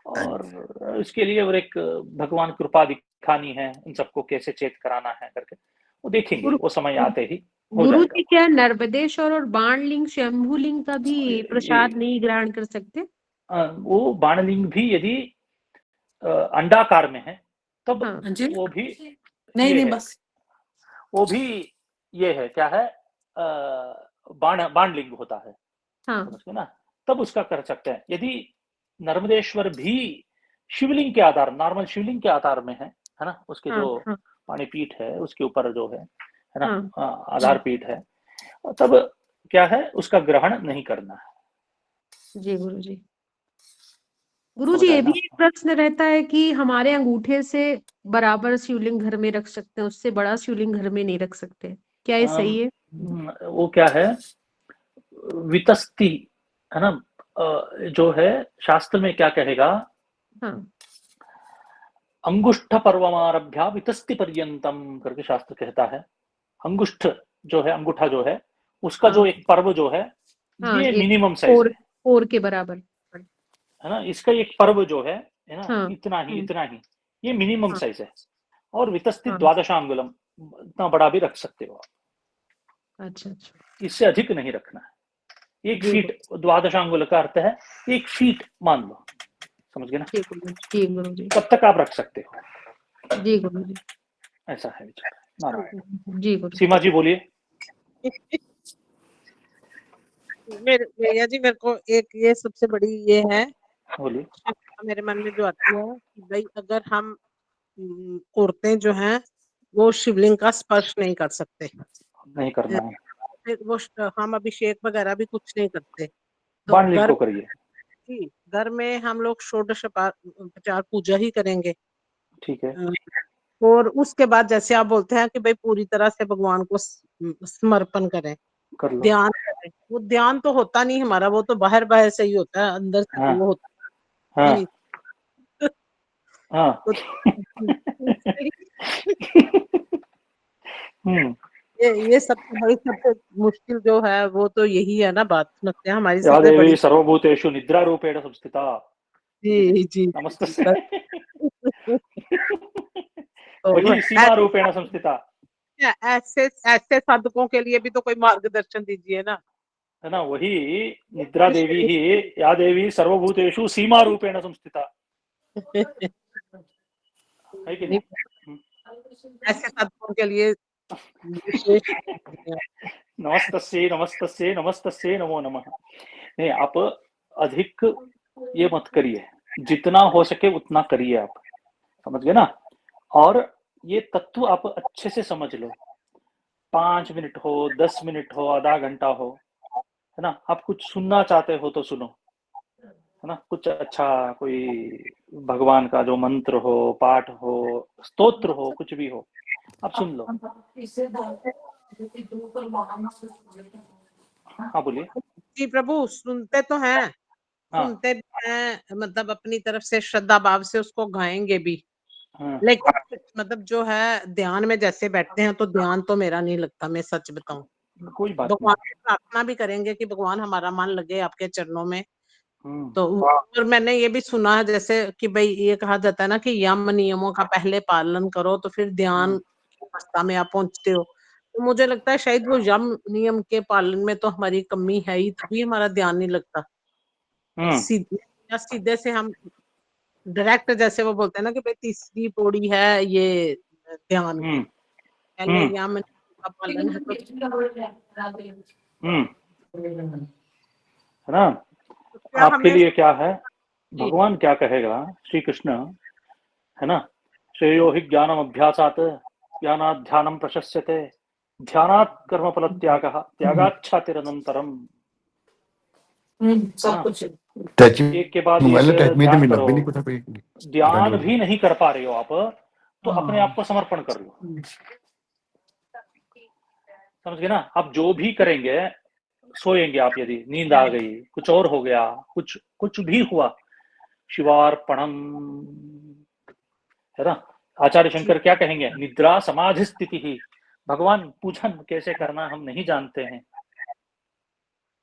और इसके लिए और एक भगवान कृपा दिखानी है, इन सबको कैसे चेत कराना है करके, वो देखेंगे वो समय आते ही हो गुरु जाएगा। जी, क्या नर्मदेश्वर और बाणलिंग शंभुलिंग का भी प्रसाद नहीं ग्रहण कर सकते? वो बाणलिंग भी यदि अंडाकार में है तब वो भी नहीं बस वो भी ये है, क्या है, बाणलिंग होता है, समझते ना, तब उसका कर सकते हैं। यदि नर्मदेश्वर भी शिवलिंग के आधार, नॉर्मल शिवलिंग के आधार में है ना, उसके जो पानी पीठ है उसके ऊपर जो है ना, आधार पीठ है, तब क्या है, उसका ग्रहण नहीं करना है। जी गुरु जी। गुरु जी, ये भी एक प्रश्न रहता है कि हमारे अंगूठे से बराबर शिवलिंग घर में रख सकते हैं, उससे बड़ा शिवलिंग घर में नहीं रख सकते, क्या ये सही है? वो क्या है, वितस्ती, है ना, जो है शास्त्र में क्या कहेगा, अंगुष्ठ पर्वमारभ्य वितस्ति पर्यंतम करके शास्त्र कहता है। अंगुष्ठ जो है, अंगूठा जो है, उसका जो एक पर्व जो है, ये मिनिमम साइज है, 4 के बराबर, है ना। इसका एक पर्व जो है ना, इतना ही ये मिनिमम साइज है। और वितस्ति द्वादशांगुलम, इतना बड़ा भी रख सकते हो आप। अच्छा, इससे अधिक नहीं रखना है। 1 फीट, द्वादशांगुल का अर्थ है 1 फीट मान लो, समझ गए ना। जी गुरु जी। तब तक आप रख सकते हो। जी गुरु जी। ऐसा है विचार। नारायण जी गुरु। सीमा जी बोलिए। भैया जी, मेरे को एक ये सबसे बड़ी ये है, बोलिए। मेरे मन में जो आती है कि भाई अगर हम औरतें जो हैं वो शिवलिंग का स्पर्श नहीं कर सकते, नहीं करना है, फिर वो हम अभिषेक वगैरह भी कुछ नहीं करते, तो बाणलिंग को करिए। जी, घर में हम लोग षोडशोपचार पूजा ही करेंगे, ठीक है। और उसके बाद जैसे आप बोलते हैं कि भाई पूरी तरह से भगवान को समर्पण करें, कर लो। ध्यान करें, वो ध्यान तो होता नहीं हमारा, वो तो बाहर बाहर से ही होता है, अंदर से हाँ, वो होता हाँ, जी। हाँ। ये सबसे मुश्किल जो है वो तो यही है ना, बात समझते हैं हमारी या सबसे देवी बड़ी। सर्वभूतेषु निद्रा रूपेण संस्थिता। जी जी नमस्ते। तो वही सीमा रूपेण संस्थिता। ऐसे ऐसे साधकों के लिए भी तो कोई मार्गदर्शन दीजिए ना, है ना। वही निद्रा देवी ही, या देवी सर्वभूतेषु सीमा रूपेण संस्थिता, है कि नहीं। ऐसे साधकों के लिए विशेष। नमस्तस्यै नमस्तस्यै नमस्तस्यै नमो नमः। नहीं, आप अधिक ये मत करिए, जितना हो सके उतना करिए आप, समझ गए ना। और ये तत्व आप अच्छे से समझ लो, 5 मिनट हो, 10 मिनट हो, आधा घंटा हो, है ना। आप कुछ सुनना चाहते हो तो सुनो, है ना। कुछ अच्छा, कोई भगवान का जो मंत्र हो, पाठ हो, स्तोत्र हो, कुछ भी हो, आप सुन लो। हाँ बोलिए। जी प्रभु, सुनते तो हैं, हाँ सुनते भी हैं, मतलब अपनी तरफ से श्रद्धा भाव से उसको गाएंगे भी, हाँ लेकिन मतलब जो है ध्यान में जैसे बैठते हैं तो ध्यान तो मेरा नहीं लगता, मैं सच बताऊं। कोई बात भगवान नहीं। से प्रार्थना भी करेंगे कि भगवान हमारा मन लगे आपके चरणों में। हम्म तो और मैंने ये भी सुना है जैसे कि भाई ये कहा जाता है ना कि यम नियमों का पहले पालन करो तो फिर ध्यान की अवस्था में आप पहुंचते हो। तो मुझे लगता है शायद वो यम नियम के पालन में तो हमारी कमी है ही, तभी हमारा ध्यान नहीं लगता। हम्म सीधे या सीधे से हम डायरेक्ट, जैसे वो बोलते हैं ना कि भाई तीसरी पौड़ी है ये ध्यान की, हम्म पहले हम्म यम नियम का पालन है तो हम्म है ना। क्या आपके हमें। लिए क्या है, जी भगवान क्या कहेगा, श्री कृष्ण, है ना। श्रेयो हि ज्ञानम अभ्यासात् ज्ञानात् ध्यानं प्रशस्यते ध्यानात् कर्मफल त्यागः त्यागाच्छातिरनन्तरम, है सब ना। कुछ टच एक के बाद मोबाइल एक टच में तो ध्यान मैं करो, नब्बे नहीं कुछ पे ध्यान भी नहीं कर पा रहे हो आप तो अपने आप को समर्पण कर लो, समझ गए ना। आप जो भी करेंगे, सोएंगे आप, यदि नींद आ गई, कुछ और हो गया, कुछ कुछ भी हुआ, शिवार्पणम, है ना। आचार्य जी शंकर क्या कहेंगे, निद्रा समाधि स्थिति ही, भगवान पूजन कैसे करना हम नहीं जानते हैं, है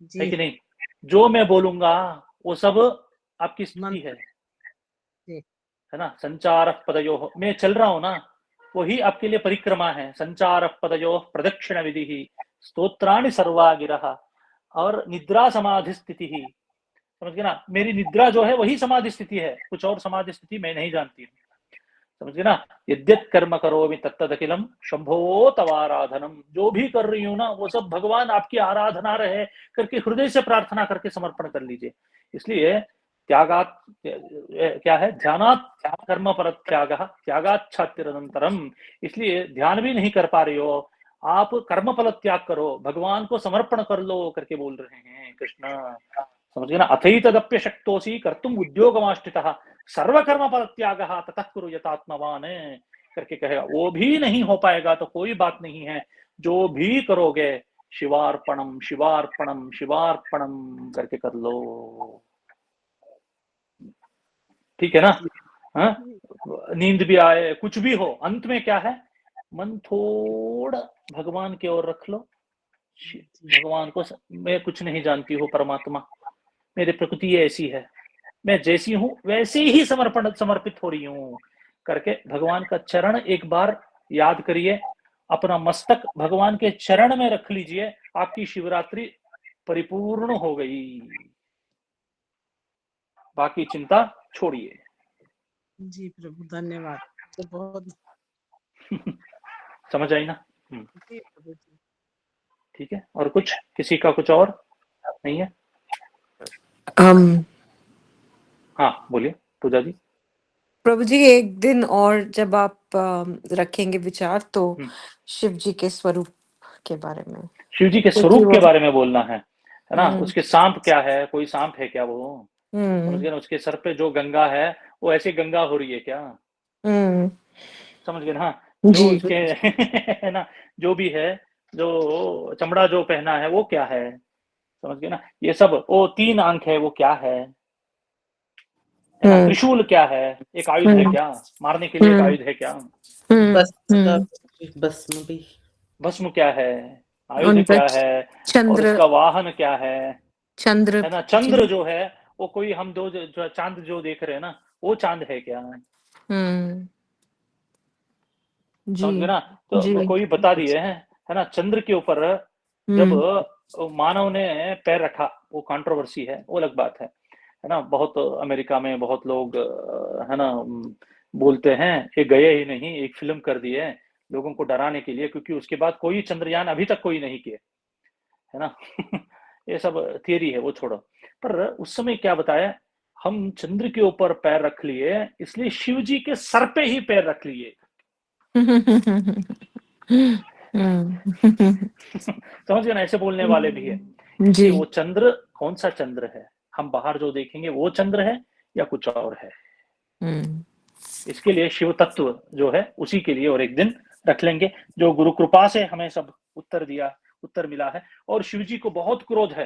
जी कि नहीं। जो मैं बोलूंगा वो सब आपकी स्तुति मंत्र जी है ना। संचार पदयो, मैं चल रहा हूं ना, वही आपके लिए परिक्रमा है। संचार पदयो प्रदक्षिण विधि ही स्तोत्राणि सर्वा गिरह, और निद्रा समाधि स्थिति ही, समझ गए ना। मेरी निद्रा जो है वही समाधि स्थिति है, कुछ और समाधि स्थिति मैं नहीं जानती हूँ, समझ गए ना। यद्यत कर्म करोमि तत्तदखिलम शंभो तवाराधनम, जो भी कर रही हूं ना वो सब भगवान आपकी आराधना रहे करके हृदय से प्रार्थना करके समर्पण कर लीजिए। इसलिए त्यागात क्या है, ध्यानात कर्म पर त्याग त्यागाच्छातिरनंतरम, इसलिए ध्यान भी नहीं कर पा रही हो आप, कर्म फल त्याग करो, भगवान को समर्पण कर लो करके बोल रहे हैं कृष्ण, समझ गए ना। अथैतदप्य शक्तोसी कर्तुम उद्योगमाश्रितः सर्वकर्म फल त्याग ततः कुरु यतात्मवान करके कहेगा। वो भी नहीं हो पाएगा तो कोई बात नहीं है, जो भी करोगे शिवार्पणम शिवार्पणम शिवार्पणम करके कर लो, ठीक है ना। हाँ? नींद भी आए, कुछ भी हो, अंत में क्या है, मन थोड़ा भगवान की ओर रख लो। भगवान को मैं कुछ नहीं जानती हूँ परमात्मा, मेरी प्रकृति ऐसी है, मैं जैसी हूं वैसे ही समर्पित हो रही हूं करके भगवान का चरण एक बार याद करिए, अपना मस्तक भगवान के चरण में रख लीजिए, आपकी शिवरात्रि परिपूर्ण हो गई, बाकी चिंता छोड़िए। जी प्रभु, धन्यवाद। तो बहुत समझ आई ना। जी प्रभु जी। ठीक है, और कुछ किसी का कुछ और नहीं है। हाँ बोलिए पूजा जी। प्रभु जी, एक दिन और जब आप रखेंगे विचार तो शिव जी के स्वरूप के बारे में, शिव जी के क्योंकि स्वरूप वो के बारे में बोलना है ना। हम्म उसके सांप क्या है, कोई सांप है क्या वो, समझ हम्म गए ना। उसके सर पे जो गंगा है वो ऐसी गंगा हो रही है क्या, हम्म समझ गए ना। जो जी उसके है ना, जो भी है, जो चमड़ा जो पहना है वो क्या है, समझ गए ना। ये सब, वो 3 आंख है वो क्या है ना। हम्म त्रिशूल क्या है, एक आयुध है हम्म क्या, मारने के लिए एक आयुध है क्या। बस का हम्म भस्म भी भस्म क्या है, आयुध उनका क्या है, और चंद्र उसका वाहन क्या चंद्र है ना। जी चंद्र जो है वो कोई हम दो जो चांद जो देख रहे हैं ना, वो चांद है क्या, हम्म जी समझ गए ना। जी तो कोई बता दिए हैं, है ना। चंद्र के ऊपर जब हम्म मानव ने पैर रखा, वो कंट्रोवर्सी है, वो अलग बात है ना। बहुत अमेरिका में बहुत लोग है ना बोलते हैं, ये गए ही नहीं, एक फिल्म कर दी है लोगों को डराने के लिए, क्योंकि उसके बाद कोई चंद्रयान अभी तक कोई नहीं किए, है ना। ये सब थियरी है, वो छोड़ो। पर उस समय क्या बताया, हम चंद्र के ऊपर पैर रख लिए, इसलिए शिव जी के सर पे ही पैर रख लिए। समझ गए ना, ऐसे बोलने वाले भी है। जी इसलिए वो चंद्र कौन सा चंद्र है, हम बाहर जो देखेंगे वो चंद्र है या कुछ और है, इसके लिए शिव तत्व जो है उसी के लिए और एक दिन रख लेंगे। जो गुरु कृपा से हमें सब उत्तर मिला है। और शिव जी को बहुत क्रोध है,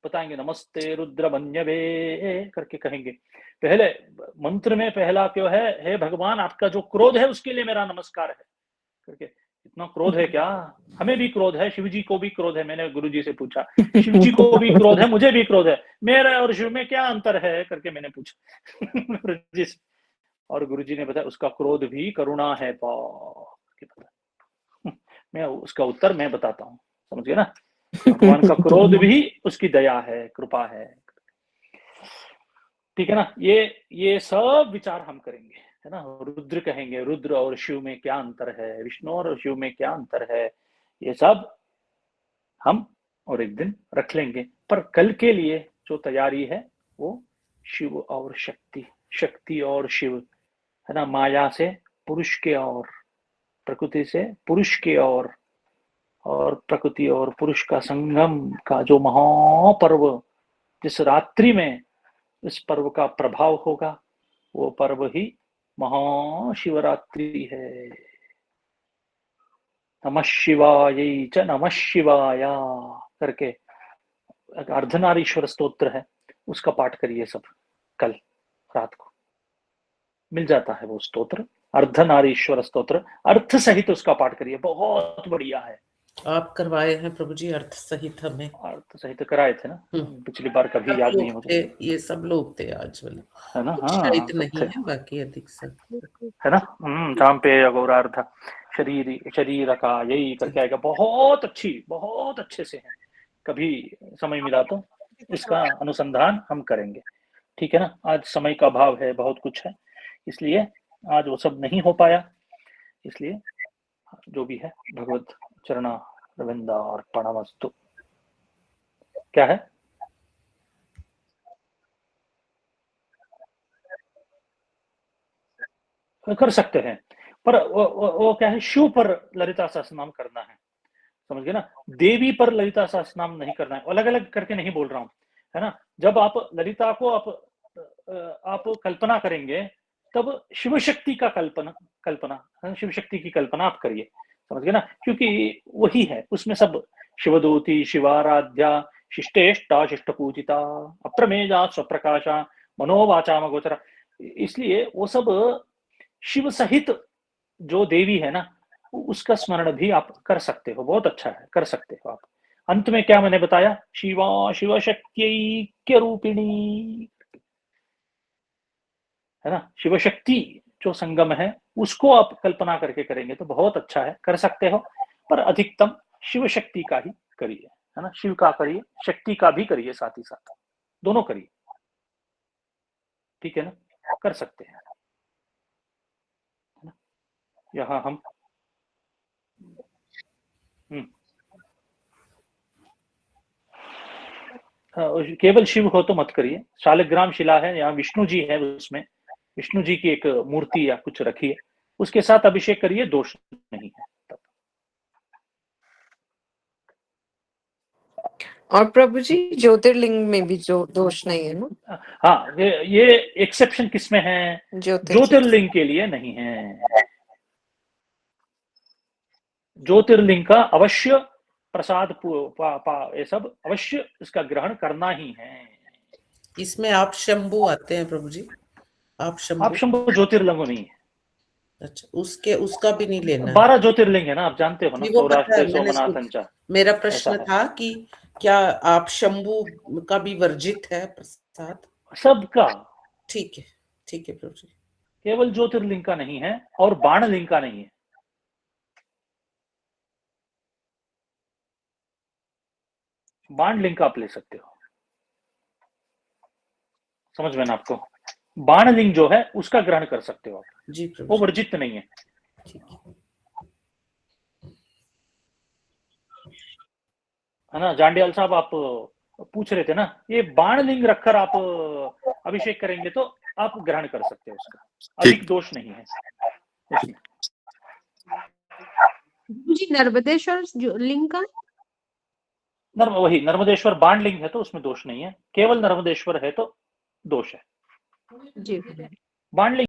बताएंगे, नमस्ते रुद्रमन्यवे करके कहेंगे। पहले मंत्र में पहला क्यों है, हे भगवान आपका जो क्रोध है उसके लिए मेरा नमस्कार है करके। इतना क्रोध है क्या? हमें भी क्रोध है, शिव जी को भी क्रोध है। मैंने गुरु जी से पूछा, शिव जी को भी क्रोध है, मुझे भी क्रोध है, मेरा और शिव में क्या अंतर है करके मैंने पूछा गुरु जी से। और गुरु जी ने बताया उसका क्रोध भी करुणा है। मैं उसका उत्तर मैं बताता हूँ, समझ गए ना? भगवान का क्रोध भी उसकी दया है, कृपा है, ठीक है ना? ये सब विचार हम करेंगे, है ना? रुद्र कहेंगे, रुद्र और शिव में क्या अंतर है, विष्णु और शिव में क्या अंतर है, ये सब हम और एक दिन रख लेंगे। पर कल के लिए जो तैयारी है वो शिव और शक्ति, शक्ति और शिव, है ना? माया से पुरुष के ओर, प्रकृति से पुरुष के ओर, और प्रकृति और पुरुष का संगम का जो महापर्व, जिस रात्रि में इस पर्व का प्रभाव होगा, वो पर्व ही महाशिवरात्रि है। नमः शिवाय च नमः शिवाय करके अर्धनारीश्वर स्तोत्र है, उसका पाठ करिए सब कल रात को, मिल जाता है वो स्तोत्र, अर्धनारीश्वर स्तोत्र, अर्थ सहित उसका पाठ करिए, बहुत बढ़िया है। आप करवाए हैं प्रभु जी अर्थ सहित, हमें अर्थ सहित कराए थे ना पिछली बार, कभी याद नहीं मुझे। ये सब लोग थे आज वाले, है ना? हाँ, शायद सब नहीं थे, है, बाकी अधिक सब है ना? जहाँ पे अगोरार्थ शरीर का यही करके आएगा, बहुत अच्छे से है। कभी समय मिला तो इसका अनुसंधान हम करेंगे, ठीक है ना? आज समय का अभाव है, बहुत कुछ है, इसलिए आज वो सब नहीं हो पाया। इसलिए जो भी है भगवत चरणा रविंदा और अर्पणमस्तु। क्या है? कर सकते हैं, पर वो क्या है, शिव पर ललिता सहस्रनाम करना है, समझ गए ना? देवी पर ललिता सहस्रनाम नहीं करना है, अलग अलग करके नहीं बोल रहा हूँ, है ना? जब आप ललिता को आप कल्पना करेंगे, तब शिव शक्ति का कल्पना शिव शक्ति की कल्पना आप करिए, समझ गए ना? क्योंकि वही है, उसमें सब शिवदूती, शिवाराध्या, शिष्टेष्टा, शिष्ट पूजिता, अप्रमेया, स्वप्रकाशा, मनोवाचा मगोचरा, इसलिए वो सब शिव सहित जो देवी है ना, उसका स्मरण भी आप कर सकते हो, बहुत अच्छा है, कर सकते हो आप। अंत में क्या मैंने बताया, शिवा शिव शक्त्यैक्य रूपिणी, है ना? शिव शक्ति जो संगम है उसको आप कल्पना करके करेंगे तो बहुत अच्छा है, कर सकते हो, पर अधिकतम शिव शक्ति का ही करिए, है ना? शिव का करिए, शक्ति का भी करिए, साथ ही साथ दोनों करिए, ठीक है ना? कर सकते हैं, है ना? यहाँ हम केवल शिव हो तो मत करिए, शालिग्राम शिला है, यहाँ विष्णु जी है, उसमें विष्णु जी की एक मूर्ति या कुछ रखी है, उसके साथ अभिषेक करिए, दोष नहीं है तब। और प्रभु जी ज्योतिर्लिंग में भी जो दोष नहीं है ना? हाँ, ये एक्सेप्शन किसमें है? ज्योतिर्लिंग के लिए नहीं है। ज्योतिर्लिंग का अवश्य प्रसाद ये सब अवश्य इसका ग्रहण करना ही है। इसमें आप शंभु आते हैं प्रभु जी, आप शंभु ज्योतिर्लिंग नहीं है। अच्छा, उसका भी नहीं लेना 12 ज्योतिर्लिंग है ना, आप जानते हो ना, सौराष्ट्र सोमनाथ। मेरा प्रश्न था कि क्या आप शंभु का भी वर्जित है प्रसाद? सबका। ठीक है प्रभु जी, केवल ज्योतिर्लिंग का नहीं है और बाण लिंग का नहीं है। बाण लिंग का आप ले सकते हो, समझ में ना आपको? बाण लिंग जो है उसका ग्रहण कर सकते हो आप जी प्रभु, वो वर्जित नहीं है। है ना? जांडियाल साहब आप पूछ रहे थे ना, ये बाण लिंग रखकर आप अभिषेक करेंगे तो आप ग्रहण कर सकते हो, उसका अधिक दोष नहीं है उसमें। जी नर्मदेश्वर लिंग का वही नर्मदेश्वर बाण लिंग है तो उसमें दोष नहीं है, केवल नर्मदेश्वर है तो दोष है। जी बाण लिंग